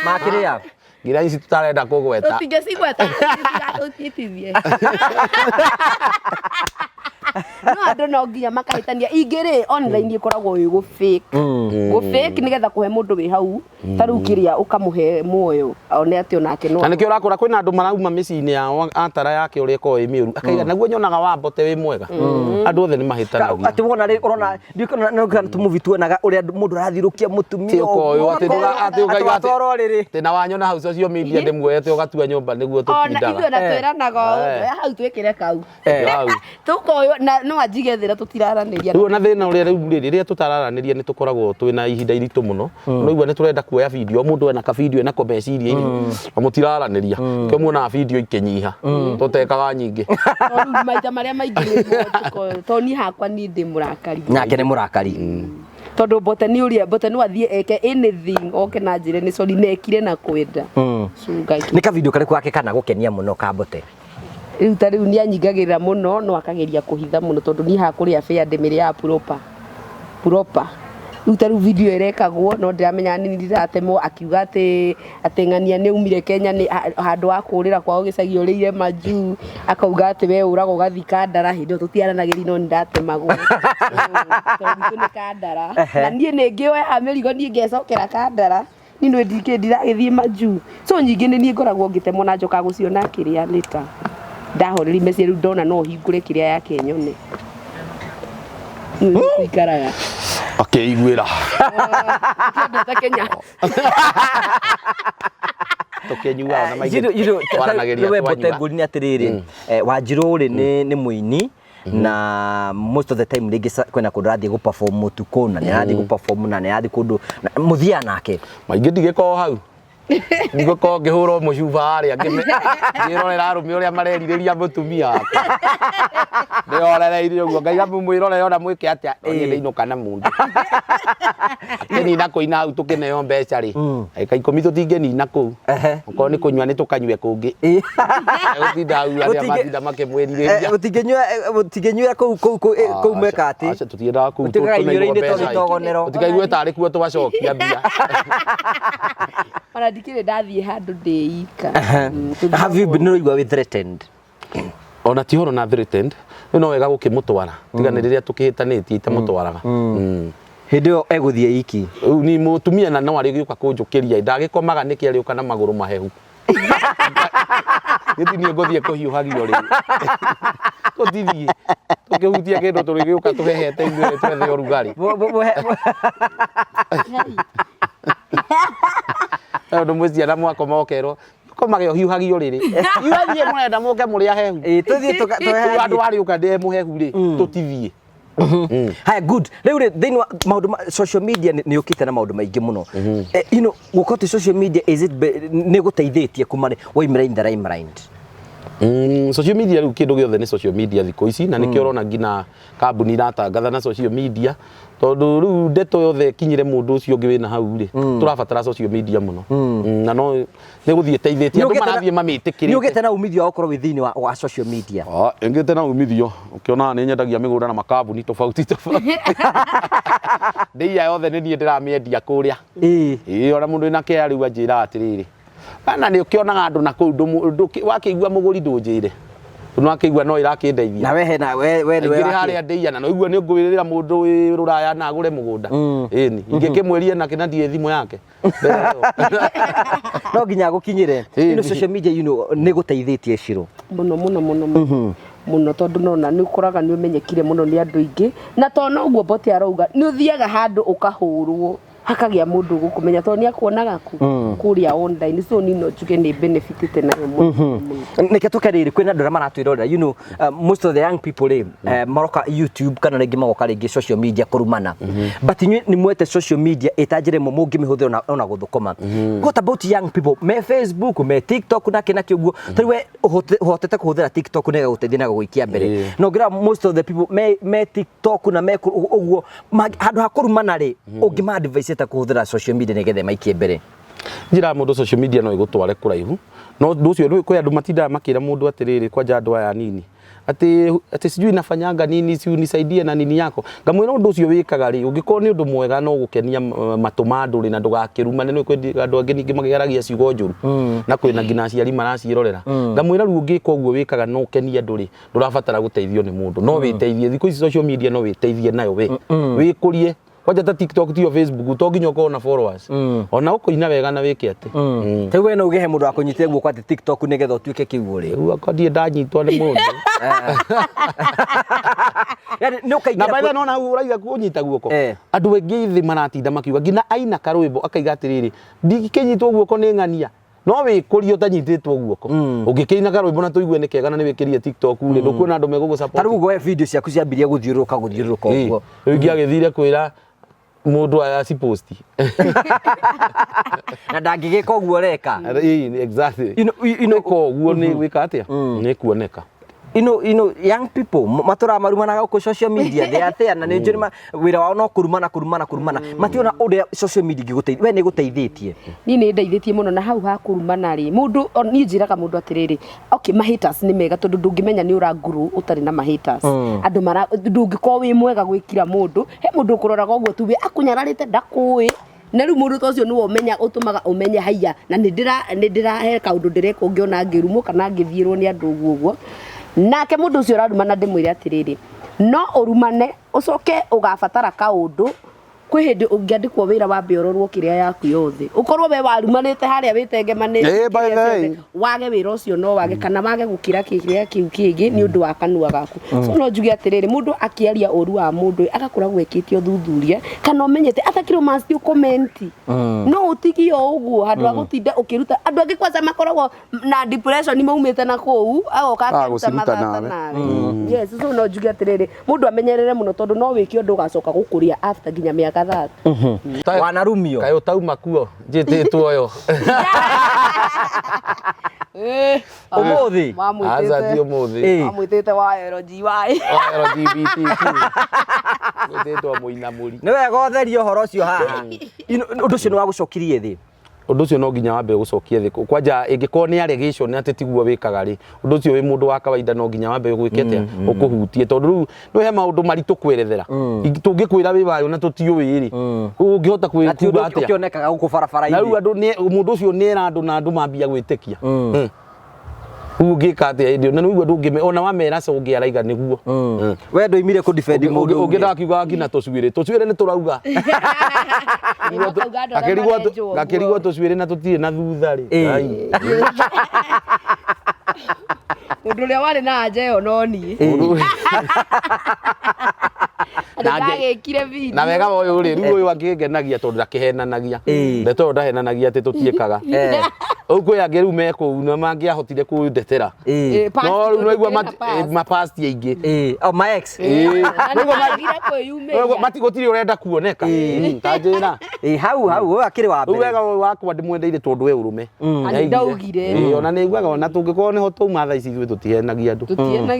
makĩrĩa nginya ici tũtarenda kũgweta tũtingĩcigweta tũtitithie no andũ no nginya makahĩtania ingĩ-rĩ online ĩkoragwo ĩ gũ-fake nĩgetha kũhe mũndũ wĩ hau ta rĩu kĩrĩa ũkamũhe muoyo one atĩ onake no na nĩkĩo ũrakora kwĩna andũ marauma mĩciĩ-inĩ yao atara yake ũrĩa ĩkoragwo ĩ mĩũru akaiga naguo nyonaga wa Mbote wĩ mwega andũ othe nĩ mahĩtanagia atĩ wona rĩ ũrona ndikona tũmuvi tuonaga ũrĩa mũndũ arathiũrũkia mũtumia ũyũ atĩ ũkaiga rĩrĩ atĩ na wanyona hau social media ndĩmuoyete ũgatua nyũmba nĩguo tũtindaga ona ithuĩ na twĩranaga hau twĩkĩre kau tũkoywo na no anjigethĩra tũtiraranĩria rĩu ona thĩna ũrĩa rĩrĩa tũtararanĩria nĩ tũkoragwo twĩna ihinda iritũ mũno no igua nĩ tũrenda kuoya video mũndũ ena ka video ena komeciria-inĩ na mũtiraranĩria kĩo muonaga video ikĩnyiha tũtekaga nyingĩ maita marĩa maingĩ tondũ niĩ hakwa niĩ ndĩ mũrakari nake nĩ mũrakari tondũ Mbote nĩ ũrĩa Mbote no athiĩ eke anything oke na njĩra nĩ sorry nekire na kwenda nĩ ka video karĩkũ gake kana gũkenia mũno ka Mbote rĩu ta rĩu nĩ anyingagĩrĩra mũno no akageria kũhitha mũno tondũ niĩ hakũrĩa fair ndĩmĩrĩ ya proper rĩu ta rĩu video ĩrekagwo no ndiramenya nĩ ndiratemwo akiuga atĩ ng'ania nĩ umire Kenya nĩ handũ wa kũrĩra kwao gĩcagi ũrĩire Manju akauga atĩ we ũraga ũgathi Kandara hĩndĩ ĩyo tũtiaranagĩria no nĩndatemagwo tondũ nĩ Kandara na niĩ nĩ ngĩoya mĩrigo niĩ ngecokera Kandara niĩ ndiragĩthiĩ Manju so nyingĩ nĩ niĩ ngoragwo ngĩtemwo na njoka gũciona kĩrĩa later ndahoreri message riu ndona no hingure kiria yake nyone ikaraga akĩiguĩra kĩndũ Kenya tũkĩnyuaga na maingĩ twaranagĩria Botengũri nĩ atĩrĩrĩ Wanjirũ rĩ nĩ mũini na most of the time rĩngĩ kwena kũndũ arathiĩ gũ perform ũtukũ na nĩ arathiĩ gũ perform na nĩ arathiĩ kũndũ mũthia nake maingĩ ndigĩkorwo hau ngĩkorwo ngĩhũrwo mũcuba harĩa ngĩrorera arũme ũrĩa marerirĩria mũtumia wake ndĩrorereire ũguo Ngai amũmwĩrorere ona mwĩke atĩa niĩ ndĩinũka na mũndũ akĩnina kũina hau tũkĩneo mbeca rĩ ndagĩka 10 tũtingĩnina kũu okorwo nĩ kũnyua nĩ tũkanyue kũngĩ gũtinda hau arĩa matinda makĩmwĩrirĩria mũtingĩnyuĩra kũu meka atĩ tũtiendaga kũu tũtikaigue tarĩ kuo twacokia mbia ona ndikĩrĩ ndathiĩ handũ ndĩika. Have you been with threatened? Ona ti horo na threatened no wega gũkĩmũtwara tigane rĩrĩa tũkĩhĩtanĩtie itamũtwaraga hĩndĩ ĩyo egũthiĩ iki rĩu ni mũtumia na no arĩ gĩũka kũnjũkĩria ndagĩkomaga nĩkĩ arĩũka na magũrũ mahehu gĩtinie ngũthiĩ kũhiũhagio rĩu tũtithiĩ tũkĩhutia kĩndũ tũrĩgĩũka tũhehete ithuĩ twethe ũrugarĩ ndũ mwĩciana mwakoma ũkerwo komage ũhiũhagio rĩrĩ iwathiĩ mũrenda mũke mũrĩ ahehu tũthiĩ tũhehe andũ arĩũka ndĩ mũhehu rĩ tũtithiĩ Hi, good. Rĩu rĩ thĩinĩ wa maũndũ social media nĩ ũkĩte na maũndũ maingĩ mũno. You know, gũkorwo social media nĩ gũteithĩtie kuma waimĩra in the limelight. Social media rĩu kĩndũ gĩothe nĩ social media thikũ ici na nĩkĩo ũrona nginya kambuni iratangatha na social media tondũ rĩu ndeto yothe kinyire mũndũ ũcio ũngĩ wĩna hau rĩ tũrabatara social media mũno na no nĩ gũthiĩ teithĩtie andũ marathiĩ mamĩtĩkĩrĩte nĩ ũgĩte na umithio wa gũkorwo thĩinĩ wa social media ngĩte na umithio ũkĩona nĩ nyendagia mĩgũnda na makambuni tofauti ndĩia yothe nĩ niĩ ndĩramĩendia kũrĩa ona mũndũ wĩna kea rĩu anjĩra atĩrĩrĩ na nĩ ũkĩonaga andũ na kũu wakĩigua mũgũri ndũnjĩre no akĩigua no irakĩndeithia na we ngĩrĩ harĩa ndĩia na no igua nĩ ngũwĩrĩra mũndũ wĩ rũraya na agũre mũgũnda ĩni ingĩkĩmweria nake na ndiye thimũ yake no nginya gũkinyĩre ino social media nĩ gũteithĩtie Shirũ mũno tondũ nona nĩ ũkoraga nĩ ũmenyekire mũno nĩ andũ aingĩ na tona ũguo Bote arauga nĩ ũthiaga handũ ũkahũrwo hakagĩa mũndũ gũkũmenya tondũ nĩ akuonaga kũrĩa online so nino njuge nĩ benefitite nayo mũno nĩke tũkerĩrĩ kwĩna andũ arĩa maratwĩrorera you know most of the young people maroka YouTube kana rĩngĩ magoka rĩngĩ social media kũrumana but inyuĩ nĩ mwete social media ĩtanjĩre mo mũngĩmĩhũthĩra ona gũthũkũma what about young people me Facebook me TikTok na kĩna kĩuguo tari we ũhotete kũhũthĩra TikTok nĩga gũteithia na gũikia mbere no ngira most of the people me TikTok na me ũguo handũ ha kũrumana rĩ ũngĩma advice ta kuhũthĩra social media nĩgetha maikie mbere njĩra mũndũ social media no ĩgũtware kũraihu no ũndũ ũcio kwĩ andũ matindaga makĩra mũndũ atĩrĩrĩ kwanja andũ aya nini ati sijui nafanyanga nini si unisaidie na nini yako ngamwĩra ũndũ ũcio wĩkaga rĩ ũngĩkorwo nĩ ũndũ mwega no gũkenia matũ ma andũ rĩ na ndũgakĩrumane nĩ kwĩ andũ angĩ ningĩ magĩaragia ciugo njũru na kwĩna nginya aciari maraciĩrorera ngamwĩra rĩu ũngĩka ũguo wĩkaga no ũkenie andũ rĩ ndũrabatara gũteithio nĩ mũndũ no wĩteithie thikũ ici social media no wĩteithie nayo wĩkũrie kwanja ta TikTok tiyo Facebook to nginya ukorwo na followers ona ũkũina wega na wĩke atĩ rĩu we no ũgehe mũndũ wa kũnyitĩra guoko atĩ TikTok nĩgetha ũtuĩke kĩguũ rĩ rĩu akathiĩ ndanyitwo nĩ mũndũ nĩ ũkaingĩra na baitha no na ũraiga kũnyita guoko andũ aingĩ thĩ maratinda makiuga nginya aina karwĩmbo akaiga atĩrĩrĩ ndingĩnyitwo guoko nĩ ng'ania no wĩkũrie ũtanyitĩtwo guoko ũngĩkĩina karwĩmbo na tũigue nĩ kega na nĩ wĩkĩrie TikTok rĩ ndũkuona andũ megũgũsupport tarĩu we video ciaku ciambirie gũthiũrũrũka ũguo rĩu ingĩagĩthire kwĩra mũndũ ayaciposti na ndangĩgĩka ũguo reka exactly ũguo nĩ gwĩka atĩa nĩ kuoneka young people matura marumanaga gũkũ social media they are there na nĩ njũrĩ wĩra wao no kũrumana mationa ũrĩa social media ingĩgũteithia we nĩ gũteithĩtie niĩ nĩ ndeithĩtie mũno na hau ha kũrumana rĩ mũndũ niĩ njĩraga mũndũ atĩrĩrĩ okay haters nĩ mega tondũ ndũngĩmenya nĩ ũranguru ũtarĩ na haters andũ ndũngĩkorwo wĩ mwega gwĩkira mũndũ he mũndũ ũkũroraga ũguo tu we akunyararĩte ndakũĩ na rĩu mũndũ ũcio nĩwe ũmenya ũtũmaga ũmenye haiya na nĩ ndĩrahe kaũndũ ndĩreka ũngĩona ngĩrumwo kana ngĩthiĩrwo nĩ andũ ũguo nake mũndũ ũcio ũrarumana ndĩmwĩre atĩrĩrĩ no ũrumane ũcoke ũgabatara kaũndũ kwĩ hĩndĩ ũngĩandĩkwo wĩra wambe ũrorwo kĩrĩa yaku yothe ũkorwo we warumanĩte harĩa wĩtengemanĩte wage wĩra ũcio no wage kana wage gũkĩra kĩrĩa kĩu kĩngĩ nĩ ũndũ wa kanua gaku so no njuge atĩrĩrĩ mũndũ akĩaria ũru wa mũndũ agakoragwo ekĩtio thuthuria kana ũmenyete atakĩrwo must comment no ũtigio ũguo handũ ha gũtinda ũkĩruta andũ angĩ kwanza makoragwo na depression maumĩte na kũu agoka akĩruta mathata nawe yes so no njuge atĩrĩrĩ mũndũ amenyerere mũno tondũ no wĩke ũndũ ũgacoka gũkũria after nginya mĩaka 3 wanarumio kayo tauma kuo njĩtĩtwo yo umuthi azati umuthi amwĩtĩte wa LGY LGBTQ njĩtĩtwo mũinamũri nĩ wega ũtherie ũhoro ũcio haha ũndũ ũcio nĩ wagũcokirie thĩ undu ucio no nginya wambe gucokia thiko kwanja ingiko ni allegation ati tiguo wikaga ri undu ucio wi mundu wa kawaida no nginya wambe gwikete ukuhutie tondu riu no he maundu maritu kwerethera tungikwira wi wayo na tutiui ri ungihota kwikuga atia ukionekaga guku barabara na riu andu ni mundu ucio ni era andu na andu mambia gwitikia ungika atia ndio na riu andu ngime ona wamera so ungiaraiga niguo we ndoimire ku defend mundu ungida kiuga ngina tucwire ni turauga gakirigwo tucwire na tutire na thutha ri undu uria wari na njeyo no ni ndagekire video na wega uyu ri riu uyu angigenagia tondu ndakihenanagia ndeto ndahenanagia ati tutiekaga ukwe angi riu meko na mangiahotire kundetera no riu noigua mapasti aingi oh my ex noigua matigotire urenda kuoneka tajira hau akiri wa mbere wega wakwa ndimwendeire tondu we urume ndaugire ona niguaga ona tungikorwo niho tuma tha ici ithuĩ tutihenagia andu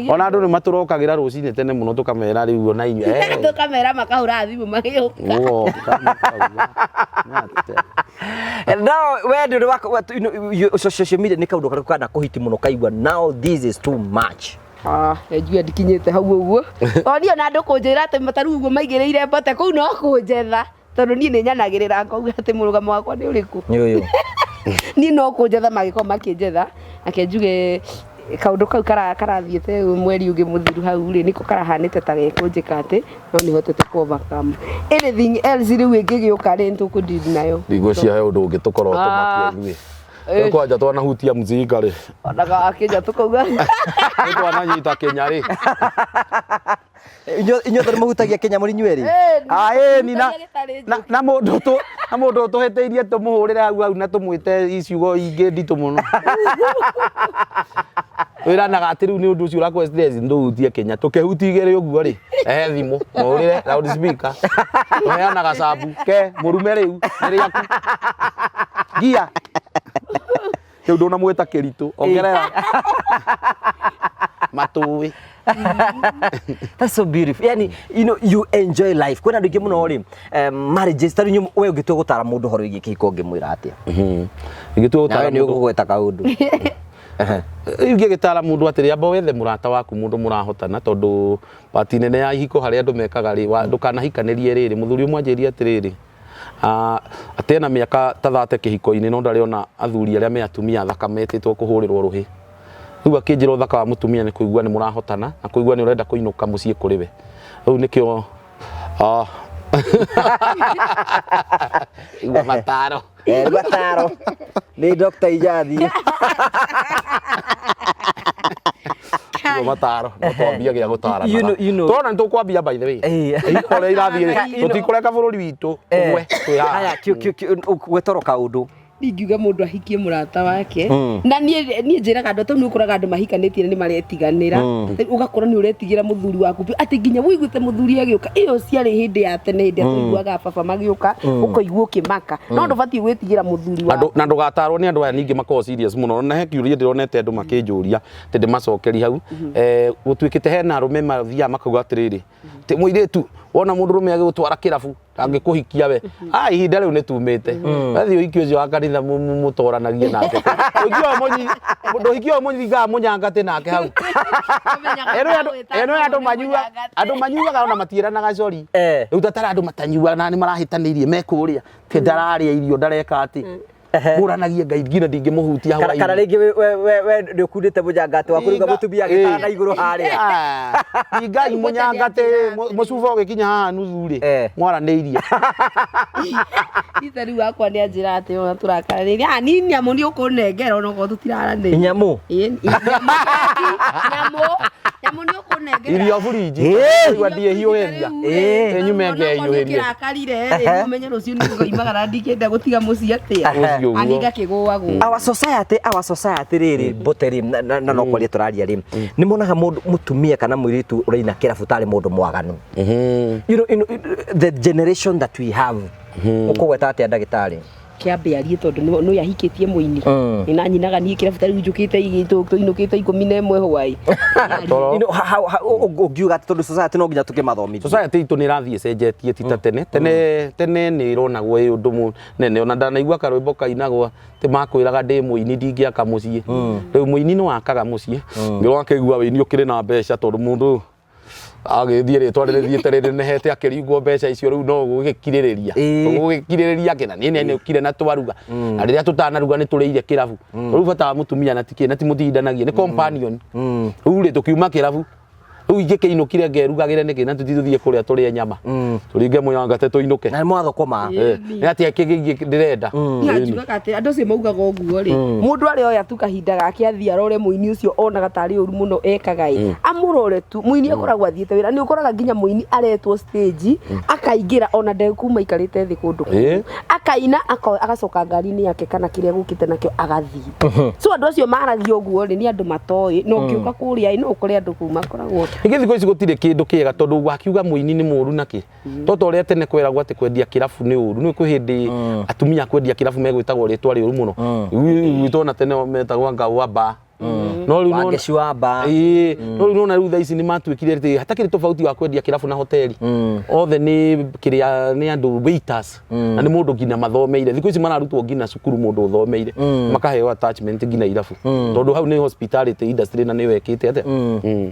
ona andu ni maturokagira rucinĩ tene muno tukamera riu ona inywe tukamera makahura thimu magĩũka now we ndio wako social media ni kaundu kariko kana kuhiti muno kaigwa now this is too much njue ndikinyĩte hau ũguo onio na andũ kũnjĩra atĩ mataru ũguo maigĩrĩire mbote kũu no kũnjetha tondu niĩ nĩ nyanagĩrĩra ngauga atĩ mũrũgamo wakwa nĩ ũrĩkũ niĩ no kũnjetha magĩkorwo makĩnjetha nake njuge kaundu kau karathiĩte mweri ũngĩ mũthiru hau rĩ niko karahanĩte ta gekũnjĩka atĩ no nĩ hotete overcome anything else rĩu ĩngĩgĩũka rĩ nĩtũkũdeal nayo ndigũcia he ũndũ ũngĩ tũkorwo tũmakia ithuĩ kwanja twanahutia mzinga rĩ onaga akĩnja tũkauga twananyita Kenya rĩ inyo tondũ mũhutagia Kenya mũri nywerĩ ni na mũndũ tũheteirie tũmũhũrĩre hau na tũmwĩte iciugo ingĩ nditũ mũno wiranaga atĩ rĩu nĩ ũndũ ũcio ũrakwa stress ndũhutie Kenya tũkehutigĩre ũguo rĩ ehe thimũ mũhũrĩre loud speaker ũheanaga sabu ke mũrume rĩu nĩ rĩaku gia rĩu ndũnamwĩta kĩritũ ongerera matũĩ that's so beautiful yani you enjoy life kwena ndike muno ri marriages tari nyu we ũngĩtua gũtara mũndũ horo igi kĩhiko ũngĩmwĩra atia ingĩtua gũtara nĩ ũgweta kaundu ingĩgĩtara mũndũ atĩrĩ amba wethe mũrata waku mũndũ mũrahotana tondu pati nene ya ihiko harĩa andũ mekaga rĩ ndũkanahikanĩrie rĩrĩ mũthuri ũmwe anjĩria atĩrĩrĩ atena mĩaka ta 30 kĩhiko-inĩ no ndarĩ ona athuri arĩa me atumia thakametĩtwo kũhũrĩrwo rũhĩ rĩu akĩnjĩra ũthaka wa mũtumia nĩ kũigua nĩ mũrahotana na kũigua nĩ ũrenda kũinũka mũciĩ kũrĩ we rĩu nĩkĩo mataro nĩ Dr. Ijathi mataro no twambia gĩa gũtarana tona nĩ tũkwambia by the way ikore irathiĩ tũtikũreka bũrũri witũ ũgwe haya gwetoroka ũndũ ningiuga mundu ahikie murata wake na nie njiraga andu tau ni ukuraga andu mahikanĩtie ni maretiganĩra ugakora ni uretigira muthuri waku ati nginya wiguite muthuri agiuka iyo ciarĩ hindi ya tene hindi atuiguaga baba magiuka ukoigua ukimaka no ndubati gwetigira muthuri waku na ndugatarwo ni andu aya ningi makoo serious muno na he kiuria ndironete andu makinjuria ti ndimacokeri hau gutwikite hena arume mathia makauga atiriri ti muiretu wona mundu rume agigutwara kirabu angikuhikia we ihinda riu nitumite athi uikio ucio wa kanitha mutoranagie nake hikio munyiga munyangate nake hau eno andu manyuaga ona matieranaga cori riu tatara andu matanyua na ni marahitanirie mekuria ti ndararia irio ndareka ati muranagia ngai ngina ndingĩmũhutia hwaĩ kana rĩngĩ we ndĩkundĩte mũnyangate waku rĩu mũtumia agĩtana igũrũ harĩa ni ngai mũnyangate mũcuba ũgĩkinya haha nuthu rĩ mwaranĩirie ithe rĩu wakwa nĩ anjĩra atĩ ona tũrakarĩrĩria ni nyamũ nĩ ũkũnengera ona okorwo tũtiraranĩria nyamũ nyamũ nĩ ũkũnengera irio burinji igua ndiĩhiũhĩria nyume ngehiũhĩrie kĩrakarire rĩ ũmenye rũciũ nĩ ngoimagara ndingĩenda gũtiga mũciĩ atĩa angiga kĩgũagwo our society rĩrĩ mbũteri na no kwaria tũraria rĩ nĩ monaga mũndũ mũtumia kana mũirĩtu ũraina kĩrabu tarĩ mũndũ mwaganu you know the generation that we have ũkũgweta atĩa ndagĩtarĩ kĩambe arie tondũ no yahikĩtie mũini ina nyinaga niĩ kĩrabu tarĩ njũkĩte tũinũkĩte 11 hwaĩ ũngiuga tondũ society no nginya tũkĩmathomithia society itũ nĩ ĩrathiĩ cenjetie ti ta tene tene nĩ ĩronagwo ĩ ũndũ mũnene ona ndanaigua karwĩmbo kainagwo tĩ makwĩraga ndĩ mũini ndingĩaka mũciĩ rĩu mũini nĩ wakaga mũciĩ ngĩrwo akĩigua wĩini ũkĩrĩ na mbeca tondũ mũndũ agĩthiĩ rĩtwa rĩthiĩte rĩnehete akĩringwo mbeca icio rĩu no gũgĩkirĩrĩria kĩna nĩ ũkire na twaruga na rĩrĩa tũtanaruga nĩ tũrĩire kĩrabu rĩu bata wa mũtumia na timũtindanagia nĩ companion rĩu rĩ tũkiuma kĩrabu rĩu ingĩkĩinũkire ngerugagĩre nĩkĩ na tũtithiĩ kũrĩa tũrĩe nyama tũringe mũnyangate tũinũke na mwathũkũma nĩ atĩa kĩngĩ ndĩrenda njugaga atĩ andũ acio maugaga ũguo rĩ mũndũ arĩa oya tu kahinda gake athiĩ arore mũini ũcio onaga tarĩ ũru mũno ekaga amũrore tu mũini akoragwo athiĩte wĩra nĩ ũkoraga nginya mũini aretwo stage akaingĩra ona ndekuma ikarĩte thĩ kũndũ akaina agacoka ngari-inĩ yake kana kĩrĩa gũkĩte nakĩo agathiĩ so andũ acio maragia ũguo rĩ nĩ andũ matoĩ no ngĩũka kũrĩa no ũkore andũ kũu makoragwo Ningĩ thikũ ici gũtirĩ kĩndũ kĩega tondũ wakiuga mũini nĩ mũru nakĩ toto ũrĩa tene kweragwo atĩ kwendia kĩrabu nĩ ũru nĩ kwĩ hĩndĩ atumia kwendia kĩrabu megwĩtagwo rĩtwa rĩũru mũno gwitũ ona tene metagwo ngau wa bar no rĩu no ngĩciwamba no rĩu no rĩu thaa ici nĩ matuĩkire atĩ hatakĩrĩ tofauti wa kwendia kĩrabu na hoteli othe nĩ kĩrĩa nĩ andũ waiters na nĩ mũndũ nginya mathomeire thikũ ici mararutwo nginya cukuru mũndũ ũthomeire makaheo attachment nginya irabu tondũ hau nĩ hospitality industry na nĩ wekĩte atĩa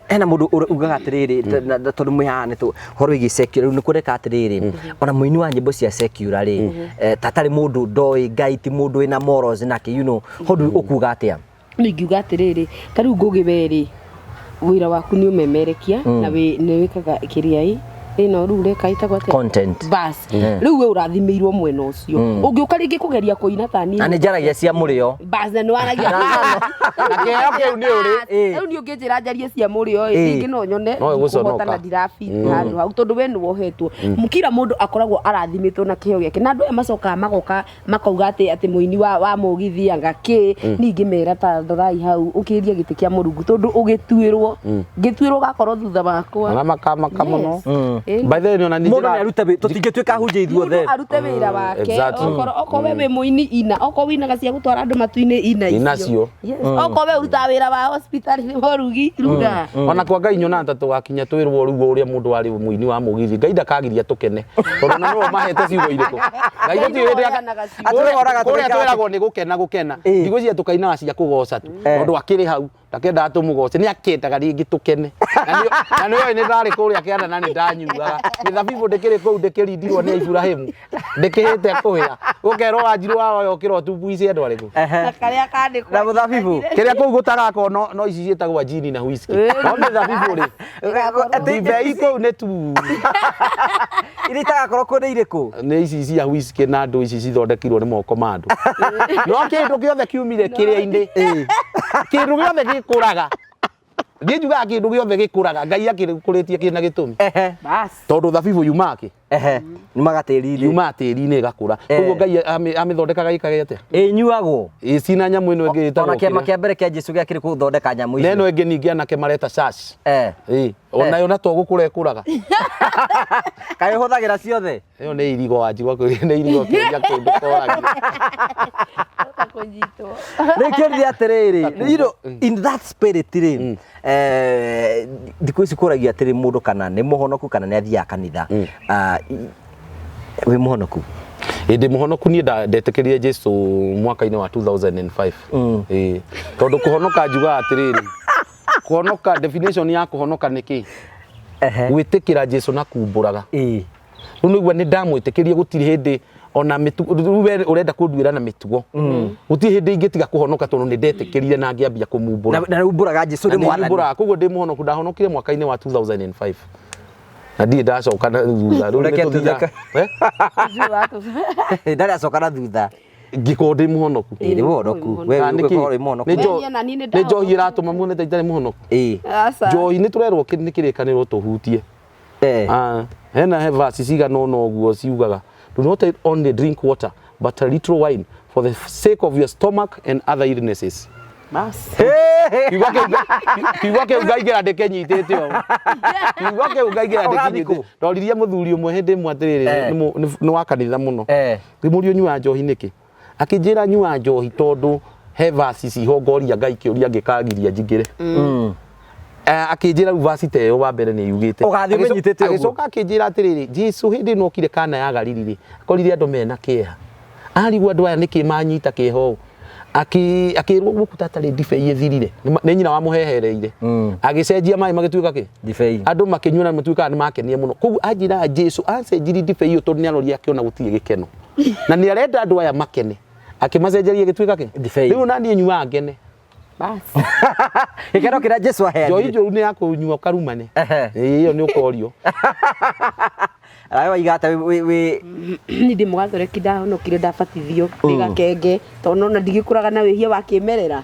hena mũndũ ugaga atĩrĩrĩ tondũ mwĩhaha nĩ horo igi secular rĩu nĩ kũreka atĩrĩrĩ ona mũini wa nyĩmbo cia secular rĩ tatarĩ mũndũ ndoĩ ngai ti mũndũ wĩna morals nake you know hondu ũkuga atĩa nĩngiuga atĩrĩrĩ ta rĩu ngũgĩ werĩ wĩra waku nĩ ũmemerekia na nĩ wĩkaga kĩrĩa ĩno rĩu reka ĩtagwo atĩa content bas rĩu we ũrathimĩirwo mwena ũcio ũngĩũka rĩngĩ kũgeria kũina ta niĩ na nĩ njaragia cia mũrĩo bas na nĩ waragia na kĩheo kĩu nĩ ũrĩ rĩu nĩ ũngĩnjĩra njarie cia mũrĩo rĩngĩ no nyone kũhotana ndirabiti handũ hau tondũ we nĩ wohetwo kila mũndũ akoragwo arathimĩtwo na kĩheo gĩake na andũ aya macokaga magoka makauga atĩ mũini wa mũgithi anga kĩ ningĩ mera ta thorai hau ũkĩria gĩtĩ kĩa mũrungu tondũ ũgĩtuĩrwo gakorwo thutha wakwa na makamaka mũno by the way ona mũndũ nĩ aruta tũtingĩtuĩka hunjia ithuothe arute wĩra wake okorwo we mũini ina okorwo wĩinaga cia gũtwara andũ matu-inĩ inacio okorwo we ũrutaga wĩra wa hospital nĩ morugi ruga ona kwa Ngai nyona tũgakinya twĩrwo rũgo ũrĩa mũndũ warĩ mũini wa mũgithi Ngai ndakagiria tũkene tondũ na no mahete ciugo irĩkũ Ngai kũrĩa twĩragwo nĩ gũkena thikũ ici tũkainaga cia kũgoca tu tondũ akĩrĩ hau ndakendaga tũmũgoce nĩ akendaga rĩngĩ tũkene na nĩ oĩ nĩ ndarĩ kũrĩa kĩanda na nĩ ndanyuaga mĩthabibũ ndĩkĩrĩ kũu ndĩkĩrindirwo nĩ Iburahĩmu ndĩkĩhĩte kũhĩa ũkerwo Wanjiru wayo kĩro tubu ici andũ arĩkũ na karĩa kandĩkwo na mũthabibũ kĩrĩa kũu gũtagako no ici ciĩtagwo njini na whisky no mĩthabibũ rĩ ndibei kũu nĩ tu iria itagakorwo kũ nĩ irĩkũ nĩ ici cia whisky na ndũ ici cithondekirwo nĩ moko ma andũ no kĩndũ gĩothe kiumire kĩrĩa-inĩ kĩndũ gĩothe gĩkũraga niĩ njugaga kĩndũ gĩothe gĩkũraga Ngai akĩrĩkũrĩtie kĩna gĩtũmi tondũ thabibũ yumaga kĩ nyumaga tĩri-inĩ yumaga tĩri-inĩ ĩgakũra koguo Ngai amĩthondekaga ĩkaga atĩa ĩnyuagwo cina nyamũ ĩno ĩngĩ ĩtagwo ona kĩama kĩa mbere kĩa Jesũ gĩakĩrĩ gũthondeka nyamũ ici na ĩno ĩngĩ ningĩ anake mareta sash onayo na to gũkũra ĩkũraga kaĩ ũhũthagĩra ciothe ĩyo nĩ irigo Wanjiru nĩ irigo kĩrĩa kĩndũ koragia rĩkĩo rĩrĩ atĩrĩrĩ you know in that spirit rĩ thikũ ici kũragia atĩrĩ mũndũ kana nĩ mũhonoku kana nĩ athiaga kanitha wĩ mũhonoku ndĩ mũhonoku niĩ ndetĩkĩrire Jesũ mwaka-inĩ wa 2005 tondũ kũhonoka njugaga atĩrĩrĩ kũhonoka definition ya kũhonoka nĩ kĩ gwĩtĩkĩra Jesũ na kumbũraga rĩu nĩguo nĩ ndamwĩtĩkĩrie gũtirĩ hĩndĩ ona mitugo we urenda kunduira na mitugo guti hindi ingitiga kuhonoka tondu ni ndetikirire na ngiambia kumumbura na umburaga Jesu ni mwathani umbura koguo ndi muhonoku ndahonokire mwaka-ini wa 2005 na ndi ndacoka na thutha reke tutheka ndari acoka na thutha ngiko ndi muhonoku ni muhonoku we uri muhonoku ni njohi iratuma muone ta itari muhonoku njohi ni turerwo ni kirikaniro tuhutie hena verse cigana no guo ciugaga do not only drink water but a little wine for the sake of your stomach and other illnesses. Bas. Kiugo ke ugaigera ndekenyitete o. Kiugo ke ugaigera ndekenyitete. Ndoririe muthuri umwe hindi mwatiriri ni wa kanitha muno. Ngimurio nyua njohi niki. Akinjira nyua njohi tondu he verse ciho ngoria Ngai kiuria ngikagiria njingire. Akinjira verse teyo wa mbere ni yugite. Ugathi umenyitete uguo. Agicoka akinjira atiriri Jesu hindi no kire kana ya Galili. Akorire andu mena kieha. Arigwo andu aya niki manyita kieho. Akirwo guku tatari ndibei ithirire ni nyina wa muhehereire agicenjia mai magituika ki ndibei andu makinyura matuika ni makenie muno kogu ajira Jesu ancenjiri ndibei utondu ni aroria akiona gutire gikeno na ni arenda andu aya makene akimacenjeria gituika ki riu nani nyua ngene bas ikero kira Jesu aheani njohi njoru ni yakunyua karumane iyo ni ukorio ayo igata we ni ndi mugathore kida no kire ndabatithio ndigakenge tondu na ndigikuraga na wihia wa kimerera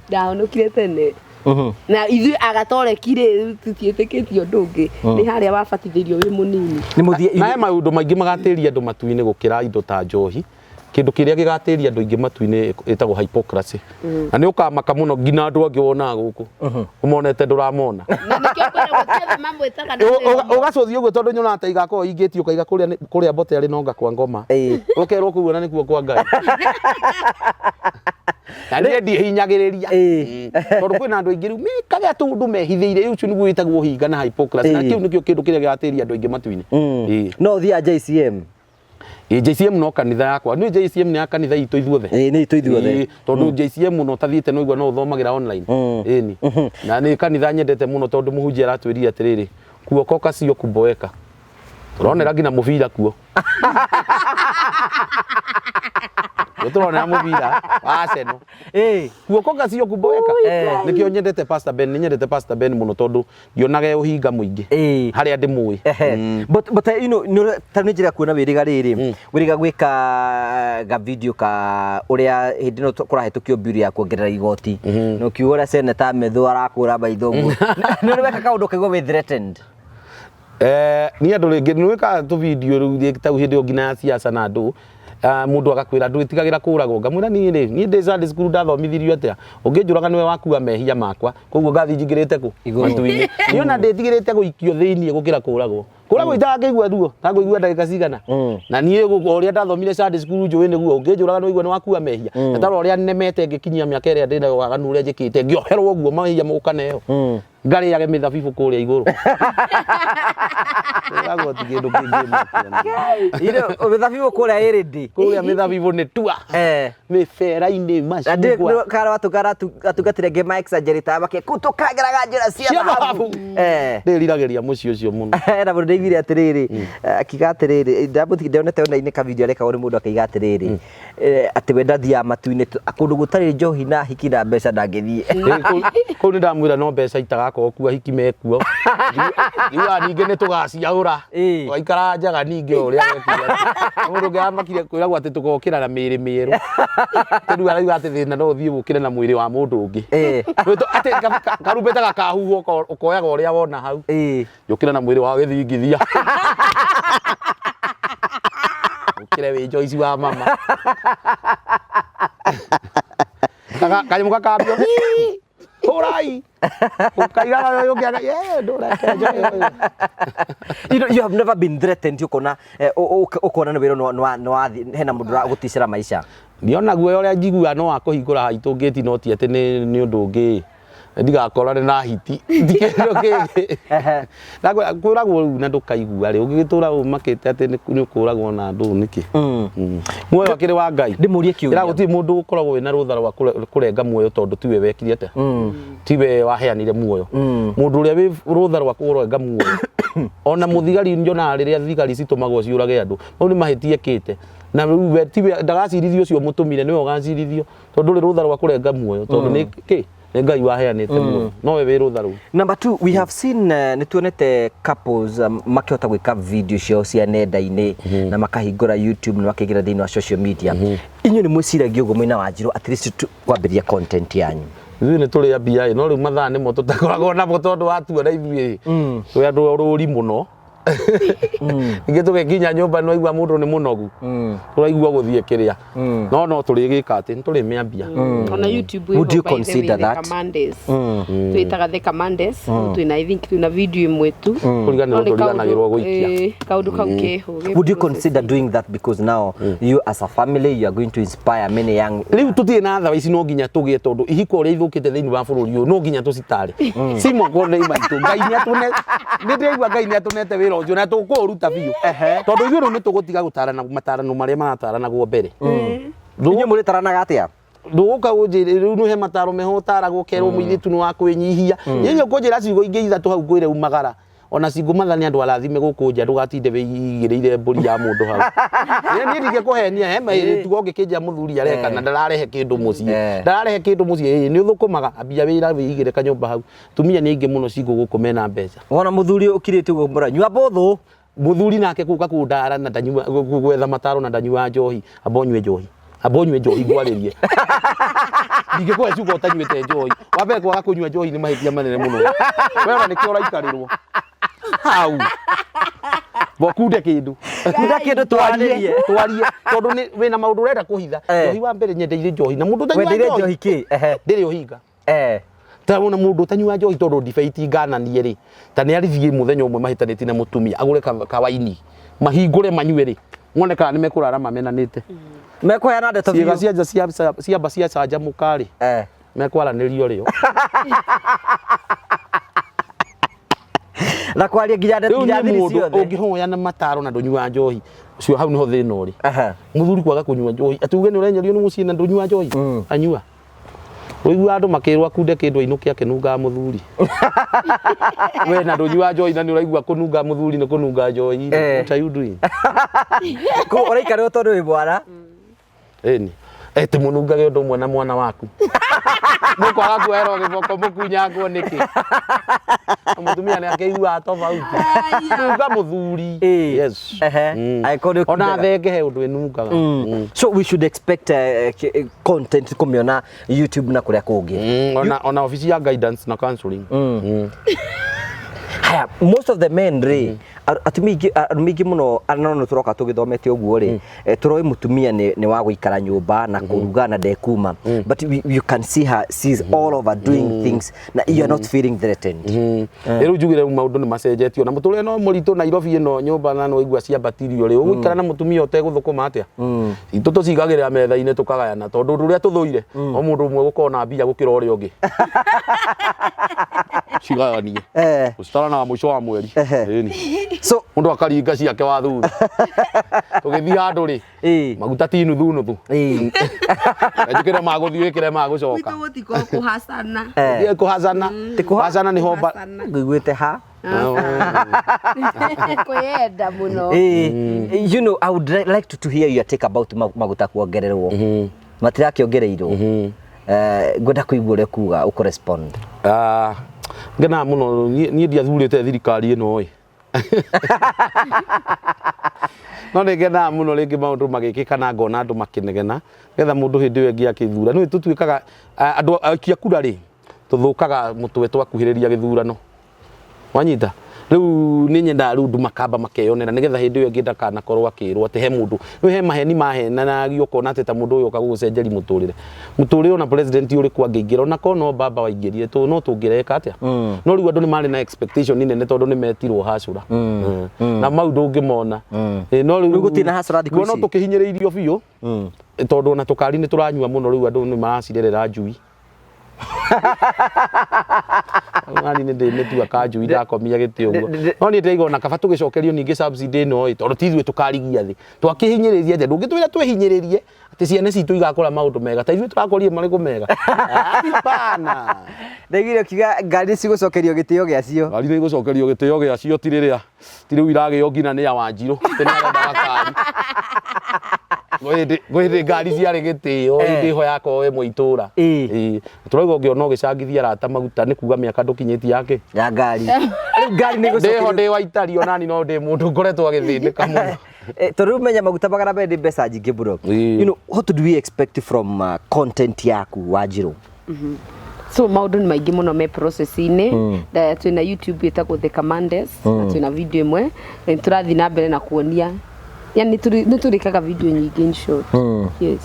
ndahonokire tene na ithu agatorekire tutieteketio ndungi ni haria wabatithirio wi munini ni muthie na maundu maingi magatiria andu matuini gukira indo ta njohi kindu kiria gigatiria andu ingi matuini etagwo hypocrisy na ni ukamaka muno ngina andu angi wona guku umonete nduramona na nikio kwera gutiethe mambo etaga na ugacuthio uguo tondu nyona ta igako ingitio kaiga kuria mbote ari nonga kwa ngoma ukerwo kuguo na nikuo kwa Ngai na ni ndi hinyagiriria tondu kwina andu aingi riu mikaga tundu mehithiire riu niguo witagwo hinga na hypocrisy na kiu nikio kindu kiria gigatiria andu ingi matuini no thia JCM JCM no kanitha yakwa ni JCM ni kanitha itu ithuothe ni itu ithuothe tondu JCM no tathiite no igwa no uthomagira online ni na ni kanitha nyendete muno tondu muhunjia aratwirire atiriri kuokoka sio kuboeka uronera ngina mubira kuo turona mubira Arsenal kuokoka sio kuboeka nikio nyendete Pastor Ben nyendete Pastor Ben muno tondu ngionaga uhinga muingi haria ndi mui but you know tanijira kuona wiriga riri wiriga gwika ga video ka uria hindi no kurahetukio bill ya kuongerera igoti no kiura senator metho arakura baithongu no weka kaundu kego we threatened ni andu ringi nwika tu video ru tau hindi ngina siasa na andu mundu agakwira ndu itigagira kuragwo ngamwira ni ndi Sunday school ndathomithirio atia ungijuraga niwe wakua mehia makwa koguo ngathi njigirite ku matuini niona nditigirite guikio thiini gukira kuragwo itangigua ruo tangigua ndagika cigana na nie uria ndathomire Sunday school njui niguo ungijuraga no igua ni wakua mehia na taro uria nemete ngikinyia miaka iria ndina waganu uria njikite ngioherwo guo mehia mukaneo ngari yake mithabibu kuria iguru ngagwo tigindu kingi iro mithabibu kuria irindi kuria mithabibu ni tua mifera-ini macungwa kara watukara atugatire ngema exaggerate abake kutukagiraga njira cia mahabu ndiriragiria muci ucio muno na mundu ndaigire atiriri akiga atiriri ndabuthi ndonete ona-ini ka video areka uri mundu akiga atiriri ati we ndathia matu-ini akundu gutari njohi na hiki na mbeca ndangithie kuu ni ndamwira no mbeca itagakorwo kuo hiki mekuo iwa ningi ni tugaciaura waikara njaga ningi uria wekire mundu ngiamakire kwiragwo ati tugokira na miri miru riu arauga ati thina no uthie gukire na mwiri wa mundu ungi ati karumbeta gakahuhwo ukoyaga uria wona hau yukire na mwiri wa githingithia ukire wi Joyce wa mama kanyamu kakambio Horai. Ukaigaga yo kiaga ndora you have never been threatened ukona ukona na wiro no hena mundu guticira maisha niona guoya uria njigua no akuhingura haitu ngeti no ti ati ni undu ungi ndigakorane na hiti ndikero kege na kuragwo na ndukaigua ri ungigitura umakite ati ni kuragwo na andu niki muoyo akiri wa Ngai ndimurie kiuria ira guti mundu ukoragwo wina ruthara wa kurenga muoyo tondu tiwe wekire ate tiwe waheanire muoyo mundu uria wi ruthara wa kurenga muoyo ona muthigari njona riria thigari citumagwo ciurage andu mau ni mahitie kite na we tiwe ndagacirithio cio mutumire niwe ugacirithio tondu ri rutha rwa kurenga muoyo tondu ni ki Ngai waheanite muoyo no we wi rutha ru. Number 2, we have seen nituonete couples makihota gwika video ciao cia nenda-ini na makahingura YouTube na makigira thiini wa social media. Inyu ni mwiciragia uguo mwina Wanjiru at least kwambiria content yanyu. Ithuĩ nĩ tũrĩ ambia no rĩu mathaa nĩmo tũtakoragwo namo tondũ watuona ithuĩ twĩ andũ rũri mũno ningĩ tũgĩkinya nyũmba nĩ waigua mũndũ nĩ mũnogu tũraigua gũthiĩ kĩrĩa no tũrĩgĩka atĩ nĩ tũrĩ mĩambia. On YouTube would you consider that? Twĩtaga The Commanders twĩna I think twĩna video imwe tu kũriganagĩrwo gũikia kaũndũ kau keho. Would you consider doing that because now you as a family you are going to inspire many young rĩu tũtirĩ na tha ici no nginya tũgĩe tondũ ihiko ũrĩa ithũkĩte thĩinĩ wa bũrũri ũyũ no nginya tũcitare cimoko nĩ maitũ Ngai nĩ ndĩraigua Ngai nĩ atũnete wĩra ũcio na tũkũũruta biũ tondũ ithuĩ rĩu nĩ tũgũtiga gũtarana matarano marĩa marataranagwo mbere. Inyu mũrĩtaranaga atĩa? Ndũgũka ũnjĩrĩ rĩu nĩ he mataro meho ũtaragwo kerwo mũirĩtu nĩ wa kwĩnyihia yeye ũkũnjĩra ciugo ingĩ ithatũ hau kwĩre umagara ona cingũmathani andũ arathime gũkũ nja ndũgatinde wĩigĩrĩire mbũri ya mũndũ hau niĩ ndingĩkũhenia he maĩrĩtu ũngĩkĩnja mũthuri areka na ndararehe kĩndũ mũciĩ nĩ ũthũkũmaga ambia wĩra wĩigĩre kanyũmba hau tumia nĩ aingĩ mũno cingũgũkũ mena mbeca wona mũthuri ũkirĩte ũguo mũranyua mbũthũ mũthuri nake kũka kũndara na ndanyua gwetha mataro na ndanyua njohi abonywe njohi gwarĩrie ndingĩkũhe ciugo ũtanyuĩte njohi wambere kwaga kũnyua njohi nĩ mahĩtia manene mũno wera nĩkĩo ũraikarĩrwo hau bokunde kĩndũ twarie tondũ wĩna maũndũ ũrenda kũhitha njohi wa mbere nyendeire njohi na mũndũ ũtanyua njohi ndĩrĩ ũhinga tawona mũndũ ũtanyua njohi tondũ ndibeti ngananie rĩ ta nĩ arithiĩ mũthenya ũmwe mahĩtanĩtie na mũtumia agũre kawaini mahingũre manyue rĩ mwone kana nĩ mekũrara mamenanĩte mekũheana ndeto biũ cianja ciamba ciacanja mũkarĩ mekwaranĩrio rĩo na kwaria nginya ndeto ciothe ũngĩhoya na mataro na ndũnyua njohi cio hau nĩho thĩna ũrĩ mũthuri kwaga kũnyua njohi atuge nĩ ũrenyerio nĩ mũciĩ na ndũnyua njohi anyua ũigua andũ makĩrwo akunde kĩndũ ainũke akĩnungaga mũthuri we na ndũnyua njohi na nĩ ũraigua kũnunga mũthuri nĩ kũnunga njohi what are you doing ũraikarĩrwo tondũ wĩ mwana ĩni eti mũnungage ũndũ ũmwe na mwana waku mũkwaga kuoerwo gĩboko mũkunyangwo nĩkĩ mũtumia nĩ akĩiguaga tofauti nunga mũthuri yes ona thenge he ũndũ ĩnungaga. So we should expect content kũmĩona YouTube na kũrĩa kũngĩ ona ofici ya guidance na counseling. Haya, most of the men rĩ atumia muno no turoka tugithomete uguo ri turoi mutumia ni wa guikara nyumba na kuruga na ndekuma but you can see her she's all over doing things na you are not feeling threatened. Riu njugire maundu ni macenjetio na muture no muritu Nairobi ino nyumba na no igua cia batirio ri guikara na mutumia uteguthukuma atia itu tucigagirira metha-ini tukagayana tondu ruria tuthuire o mundu umwe gukona mbia gukira uria ungi cigayanie ucitaranaga mwico wa mweri so mundu akaringa ciake wa thutha tugithii handu ri maguta ti nuthu njikire maguthii wikire magucoka kuhacana ni homba ngiguite ha kwenda muno. You know, I would like to hear your take about maguta kuongererwo matirakiongereirwo ngwenda kuigua uria kuga uko respond. Ngena muno nie ndiathurite thirikari ino no nĩngenaga mũno rĩngĩ maũndũ magĩkĩka na ngona andũ makĩnegena getha mũndũ hĩndĩ ĩyo ĩngĩ akĩthura nĩ tũtuĩkaga andũ aikia kura rĩ tũthũkaga mũtwe twakuhĩrĩria gĩthurano wanyita rĩu nĩ nyendaga rĩu andũ makamba makeyonera nĩgetha hĩndĩ ĩyo ĩngĩ ndakanakorwo akĩrwo atĩ he mũndũ rĩu he maheni mahenanagio ũkona atĩ ta mũndũ ũyũ ũka gũgũcenjeria mũtũrĩre ona president ũrĩkũ angĩingĩra ona korwo no baba waingĩrire no tũngĩreka atĩa no rĩu andũ nĩ marĩ na expectation nene tondũ nĩ metirwo hacũra na mau ndũngĩmona no rĩu gũtirĩ hacũra thikũ ici no tũkĩhinyĩrĩirio biũ tondũ ona tũkari nĩ tũranyua mũno rĩu andũ nĩ maracirerera njui ngani nä ndä mä tua kanjui ndakomia gä tä å guo no nä ndäigwo na kaba tå gä cokerio ningä subsidy ä no tondå tithuä tå karigia thä twakä hinyä rä rie nje ndå ngä twä ra twä hinyä rä rie atä ciana citå igakå ra maå ndå mega ta ithuä tå rakorire marä kå mega bana Ndaigire kiga ngari cigũcokerio gĩtĩo gĩacio. ngari nä igå cokerio gä tä o gä acio ti rä rä a ti rä u iragä o ngina nä a Wanjirå tä nä arendaga kari gwä ndä ngari ciarä gä tä o ndä ho yakorwo we mwä itå ra tå rauga å ngä ona å gä cangithia arata maguta nä kuga mä aka ndå kinyä tie yakä Ya ngari. Rĩu ngari nĩ ndä ho ĩgũcokerio. ndä waitari onani no ndä må ndå ngoretwo agä thä nä ka må Tondũ menya maguta magana mbere ndĩ mbeca nyingĩ bro. You know, what do we expect from content yaku Wanjirũ? So maundu ni maingi muno me process-ini twina YouTube itagwo The Commanders na twina video imwe turathi na mbere na kuonia yani nĩ turikaga video nyingĩ in short. Yes.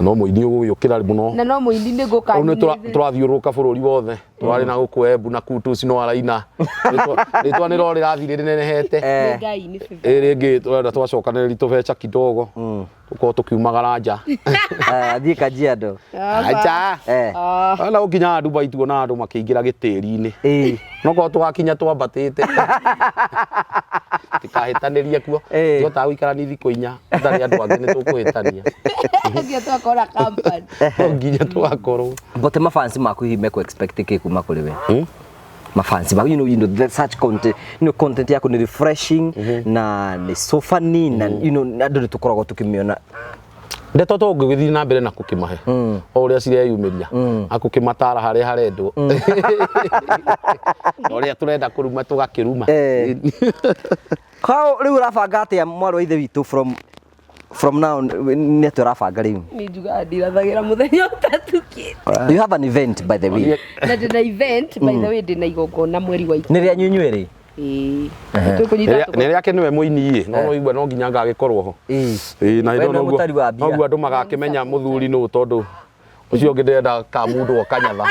no må ini å gå kä ra må no Na no muindi nĩ ngũka nä tå rathiå rå ka bå rå ri wothe tå rarä na gå kå embu na kutu cino araina rä twa nä ro rä rathirä rä nenehete Ngai nĩ ä rä ngä tå renda twacokanä ri tå beca kidogo tå korwo tå kiumagara nja Thiĩ Kajiado. aca na gå kinya Dubai tuona andå makä ingä ra gä tä ri-inä nokorwo tå gakinya twambatä te tä kahä tanä rie kuo tiotaga gå ikarani thikå inya ndarä andå angä nä tå kå hä tania ndio twakora company. no nginya tå gakorwo Bote mafansi maku hihi meko expect kĩ kuma kũrĩ we? Mafansi maku, you know, such content, content yako ni refreshing na ni so funny na andũ nĩ tũkoragwo tũkĩmĩona. ndeto tå ngä gä thiä na mbere na kå kä mahe o å rä a cireyumä ria akå kä matara harä a harendwo o rä a tå renda kå ruma tå gakä ruma Kao rĩu ũrabanga atĩa mwarĩ wa ithe witũ from now nĩ atĩ ũrabanga rĩu? Nĩ njugaga ndirathagira muthenya ũtatũ kĩndũ. You have an event by the way. Na ndĩna event by the way ndĩna igongona mweri wa Nĩ rĩa nyunyuĩrĩ? nä rä ake nä we må ini no no igua no nginya ngagä korwo ho na noguo andå magakä menya må thuri nå tondå å cio å ngä ndärenda ka må ndå okanyatha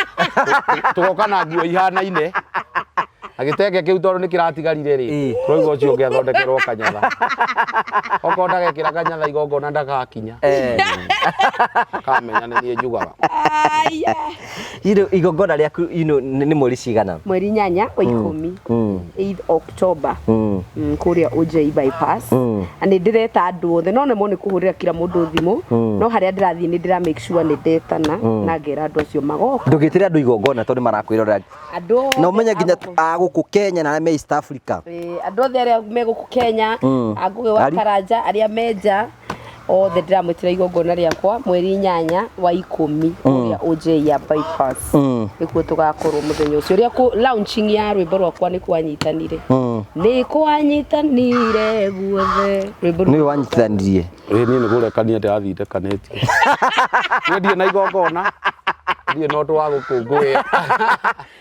tå goka na nguo ihanaine agä tenge kä u tondå nä kä ratigarire rä tå rauga å cio å ngä athondekerwo kanyatha okorwo ndagekä ra kanyatha igongona ndagakinya akamenya nä niä njugaga Igongona rĩaku nĩ mweri cigana? Mweri 8 wa 10 8 October kuria OJ bypass na nĩ ndĩreta andũ othe no nĩ mone kũhũrĩra kila mũndũ thimũ no harĩa ndĩrathiĩ nĩ ndĩra make sure nĩ ndetana na ngera andũ acio magoka Ndũgĩtĩre andũ igongona tondũ marakwĩrorera andũ na ũmenye nginya gũkũ Kenya na me East Africa andũ othe arĩa me gũkũ Kenya Angũgĩ wa Karanja arĩa menja othe ndiramwĩtĩra igongona rĩakwa mweri 8 wa 10 kuria OJ ya bypass nĩkuo tũgakorwo mũthenya ũcio ũrĩa launching ya rwĩmbo rwakwa nĩ kwanyitanire nĩ kwanyitanire guothe nĩ wanyitithanirie niĩ nĩ gå rekania ndĩrathindĩkanĩtie nĩendiĩ na igongona ndiĩ no ũndũ wa gũkũngũĩra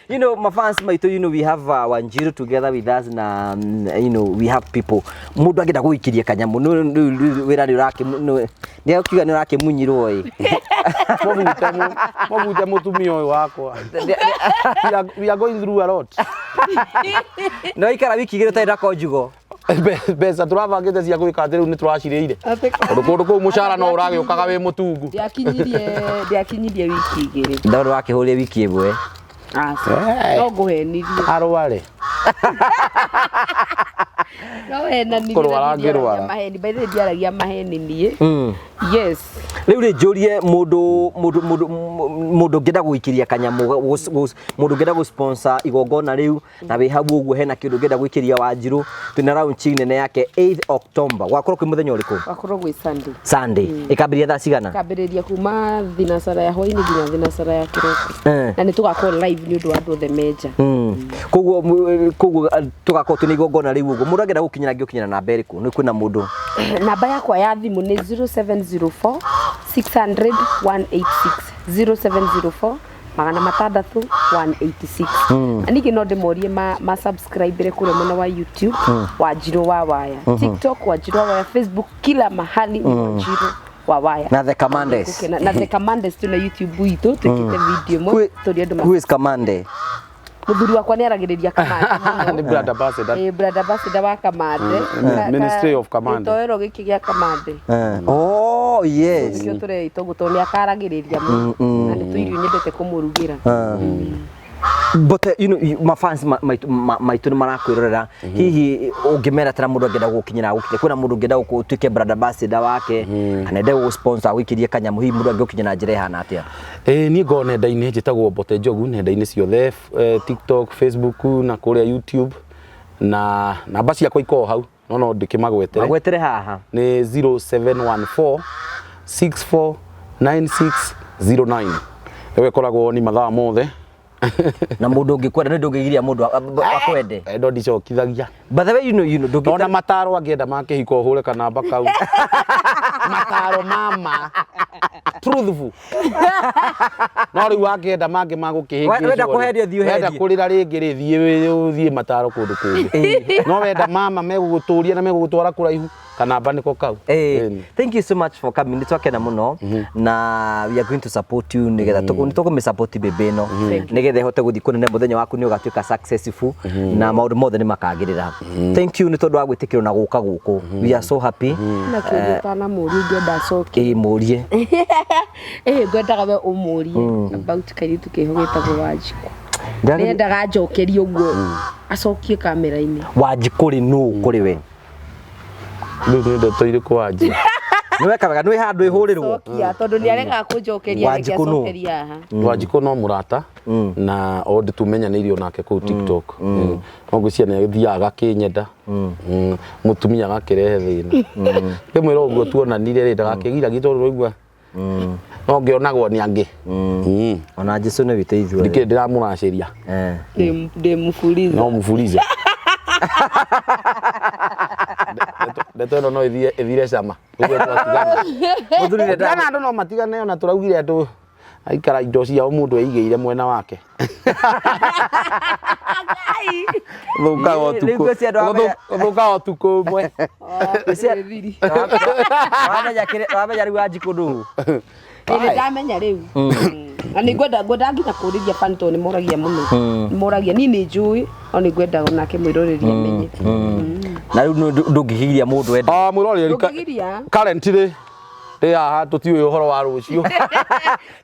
You know, my fans maitũ, you know, we have Wanjirũ together with us na you know, we have people mũndũ angĩenda gũikiria kanyamũ wĩra nĩ ũrakiuga nĩ ũrakĩmunyirwo mũbute mũtumia ũyũ wakwa we are going through a lot no ikara wiki igĩrĩ ũtarĩ na conjugal mbeca tå rabangä cia gwä ka atä rä u nä tå racirä ire tondå kå ndå kå u må cara no å ragä å kaga wä må tungu ndiakinyirie wiki igĩrĩ ndano wakĩhå rä wiki ĩmwe no ngũhenirie arware no henanirie kũrwara maheni by the way ndiaragia maheni niĩ yes rĩu rĩ njũrie mũndũ ngĩenda gũikiria kanyamũ mũndũ ngĩenda gũ-sponsor igongona rĩu na wĩ hau ũguo hena kĩndũ ngĩenda gwĩkĩria Wanjirũ twĩna launching nene yake 8 October gwakorwo kwĩ mũthenya ũrĩkũ wakorwo gwĩ Sunday ĩkambĩrĩria thaa cigana ĩkambĩrĩria kuma thinacara ya hwainĩ nginya thinacara ya kĩroko na nĩ tũgakorwo live nĩ ũndũ wa andũ othe menja koguo tũgakorwo twĩna igongona rĩu ũguo mũndũ angĩenda gũkinyĩra ngĩũkinyĩra namba ĩrĩkũ nĩ kwĩna mũndũ namba yakwa ya thimũ nĩ 0704 600 186 0704 600 186 ningĩ no ndĩmorie ma subscribe kũrĩa mwena wa YouTube Wanjirũ wa Waya TikTok Wanjirũ wa Waya Facebook kila mahali Wanjirũ wa Waya na The Commanders na The Commanders tuna YouTube witũ twĩkĩte video mwe tũrĩa andũ who is Kamande mũthuri wakwa nĩ aragĩrĩria Kamande nĩ brother ambassador brother ambassador wa Kamande Ministry of Kamande gĩtoero gĩkĩ gĩa Kamande oh yes nĩkĩo tũreitwo gũtũ nĩ akaragĩrĩria mũno na nĩ tũirio nyendete kũmũrugĩra But you know my fans maitu ni marakwirorera hihi ungimera tara mundu angenda gukinyira gukinya kwina mundu ngenda gutuike brand ambassador wake anende gu sponsor wikirie kanyamu hihi mundu angiukinyira njira hana atia ni go nenda-ini njitagwo Mbote Njogu nenda-ini ciothe TikTok, Facebook na kuria YouTube na namba ciakwa iko hau no ndikimagwetere haha ni 0714 649609 ewe koragwo ni mathaa mothe na mundu ungikwenda ndungigiria mundu akwende endo ndicokithagia by the way you know ndona mataro angienda make hiko hure kana bakau mataro mama truthful no riu angienda mange magukihingio wenda kuheria thiu wenda kurira ringi rithie mataro kundu kungi no wenda mama meguguturia na megugutwara kuraihu kana baniko kau thank you so much for coming nitwakena muno na we are going to support you nigetha tukume support bebe no nigetha hote guthi kunene muthenya waku ni ugatuika successful na maundu mothe ni makagirira thank you ni tondu wa gwitikira na guka guku we are so happy na kinyitana muri ngenda coke murie ngwendaga we umurie about kairitu kihogeta Wanjiku nendaga njokerie uguo acokie kamera-ini Wanjiku ri nu kuri we ndeto iriku Wanji niwekaga nwi handu ihurirwo tondu ni arega kunjokeria Wanjiku haha Wanjiku no murata na ondi tumenyanirio nake ku TikTok no gucia ni thiaga kinyenda mutumia gakirehe thina ndimwira uguo tuonanire ri ndagakigira gitu roigwa no ngionagwo ni angi ona Jesu ni witeithio ndike ndiramuraciria ndimufuliza no mufuliza ndeto ino no ithire cama uguo twatigana muthuri ndana andu no matigane ona turaugire andu aikara indo cia mundu eigire mwena wake thuka utuku mwe wamenya riu Wanjiku ndu ni ndamenya riu na ni ngwenda nginya kuriria fan to ni moragia muno ni moragia ni njui no ni ngwenda onake mwiroriria menye na riu ndungigiria mundu wenda mwiroriria currently haha tutiwe uhoro wa rucio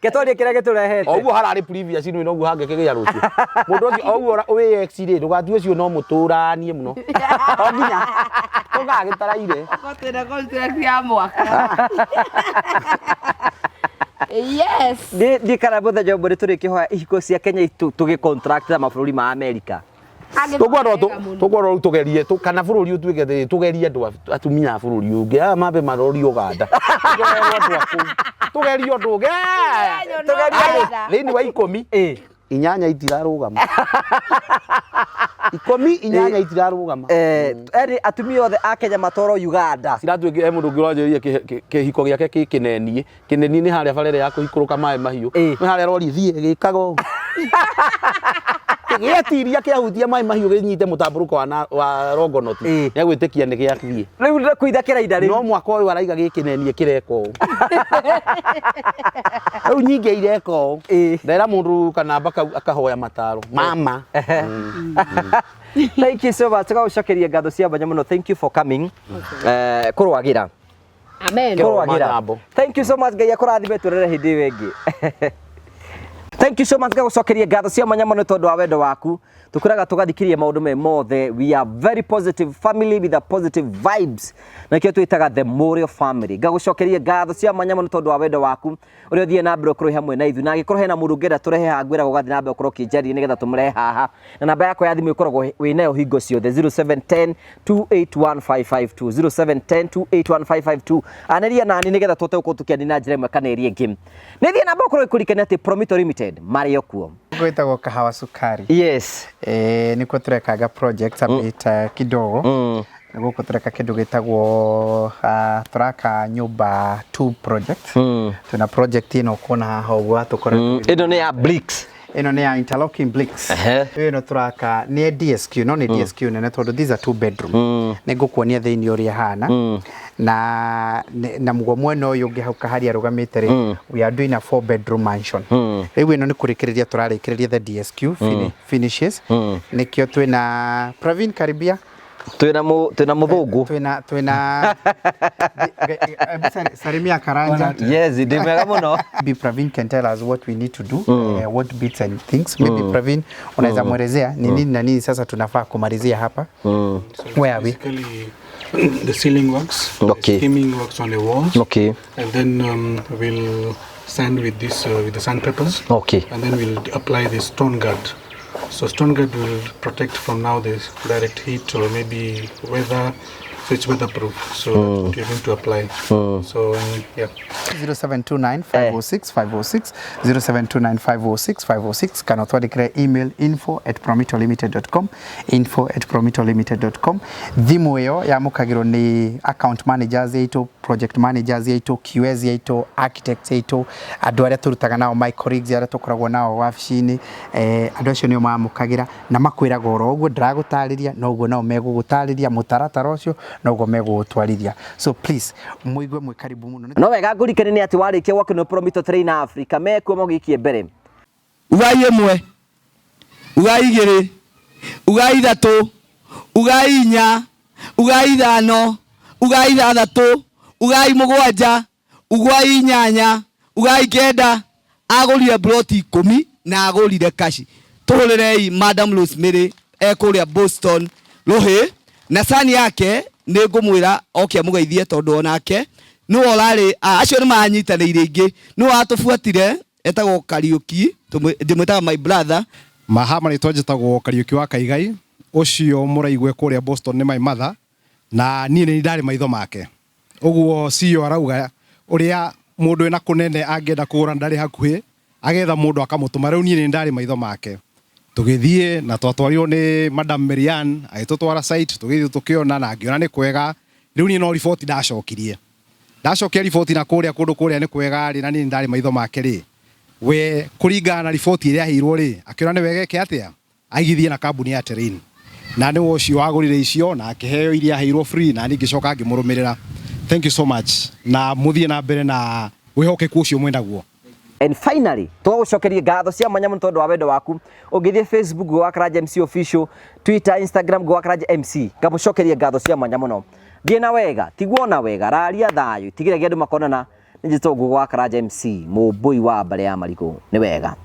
getoria kira giturehete oguo harari previous ni no guo hange kigia rucio mundu ungi oguo we exire ndugati ucio no muturanie muno onginya tugagitaraire gotira ya mwaka yes ndi kana bothe jombo ri turi kihoya ihiko cia Kenya tugi contract na mabũrũri ma America tugwaro tugerie kana bururi utwike tugerie andu atumia bururi ungi mambe marori Uganda tugerie andu ungi thini wa 10 inyanya itirarugama 10 itirarugama eri atumia othe a Kenya matoro Uganda ciratwike mundu ngiranjeria kihiko giake kinenie ni haria barere ya kuhikuruka mai mahiu ni haria rori thie gikago getiria kiahutia mai mahiu ginyite mutamburuko wa Rongonoti ni gwitikia ni giathie riu ndikuitha kiraida riu no mwaka uyu araiga gikinenie kireko riu nyinge ireko ndera mundu kana baka akahoya mataro mama thank you so much tugagucokeria ngatho cia banya muno thank you for coming kurwagira amen kurwagira thank you so much ngai akurathime turere hindi wengi thank you so much gagucokeria ngatho cia manya muno tondu wa wendo waku tukuraga tugathikiria maundu me mothe we are very positive family with a positive vibes na kio twitaga the Morio family gagucokeria ngatho cia manya muno tondu wa wendo waku uria thie na mbere kurohi hamwe na ithu na gikorwo hena mundu ngenda turehe hangwira gugathi na mbere kuroki kinjari nigetha tumrehe haha na namba yako ya thimu ikoragwo winayo hingo ciothe 0710 281552 0710 281552 aneria nani nigetha tote uko tukiani na njira imwe kana iri ingi ni thie namba ukorwo ikurikania ati Promito Limited Mario kuo gwitagwo Kahawa Sukari yes niko turekaga project abita kidogo guko tureka kindu gitagwo turaka nyumba 2 project tuna project ino kona haha uguo tukora ino ni ya bricks ino ni ya interlocking bricks ino turaka ni DSQ no ni DSQ nene tondu these are 2 bedroom nigukuonia thiini uria hana na mugo mwena uyu ungi hau kaharia rugamite ri we are doing a 4 bedroom mansion riu ino ni kurikiriria turarikiriria the DSQ finishes nikio twina Pravin karibia twina muthungu twina Salimia Karanja. yes ndi mega muno. Maybe Praveen can tell us what we need to do, what bits and things. Maybe Praveen unaweza muelezea ni nini na nini sasa tunafaa kumalizia hapa. Where are we? The ceiling works, Okay. the skimming works on the walls, Okay. and then we'll sand with this with the sandpapers. Okay. And then we'll apply the stone guard. So stone guard will protect from now the direct heat or maybe weather. So it's weatherproof. So that's what you're going to apply. So yeah. 0729 506 506 0729 506 506 kana twandikire email info@promitalimited.com info@promitalimited.com. Thimu iyo yamukagirwo ni account managers yaito, project managers yaito, QS yaito, architects yaito, andu aria turutaga nao, my colleagues aria tukoragwo nao wabici-ini, andu acio nio mamukagira na makwiraga oro uguo ndiragutariria no uguo nao megugutariria mutaratara ucio no uguo megugutwarithia. So please muigue mwe karibu muno. No wega ngurikane ni ati warikia gwaka no Promito Train Africa mekuo mogikie mbere. Ugai ĩmwe, ugai igĩrĩ, ugai ithatũ, ugai inya, ugai ithano, ugai ithathatũ, ugai mũgwanja, ugai inyanya, ugai kenda, agũrire broti 10 na agũrire kashi. Tũhũrĩrei Madam Rosemary ekũrĩa Boston Rũhĩ na sani yake nĩ ngũmwĩra oke mũgeithie tondũ onake no orarĩ acio nĩ manyitanĩire ingĩ no atũbuatire etagwo Kariuki ndimwĩtaga my brother Mahama nĩtwa njĩtagwo Kariuki wa Kaigai ucio mũraigwe kũrĩa Boston nĩ my mother na niĩ nĩ ndarĩ maitho make ũguo CEO arauga ũrĩa mũndũ ena kũnene angĩenda kũgũra ndarĩ hakuhĩ agetha mũndũ akamũtũma rĩu niĩ nĩ ndarĩ maitho make tugithie na twatwarirwo ni Madam Marian agitutwara site tugithie tukiona na ngiona ni kwega riu ni no report ndacokirie report na kuria kundu kuria ni kwega ri na ni ndari maitho make ri we kuringana na report iria ahirwo ri akiona ni wega ke atia aigithie na kambuni ya Terrain na ni wocio wagurire icio na akiheo iria ahirwo free na ni ngicoka ngimurumirira. Thank you so much na muthie na mbere na wihokeku ucio mwendaguo. And finally, twagucokeria ngatho cia mwanya muno tondu wa wendo waku. Ungithie Facebook gwa Karanja MC official, Twitter, Instagram gwa Karanja MC. Ngamucokeria ngatho cia mwanya muno. Thie na wega, tiguona wega, raria thayu, tigire andu makonana. Nĩ njĩtwo gwa Karanja MC, mũmbui wa mbere ya Marigũ. Nĩ wega.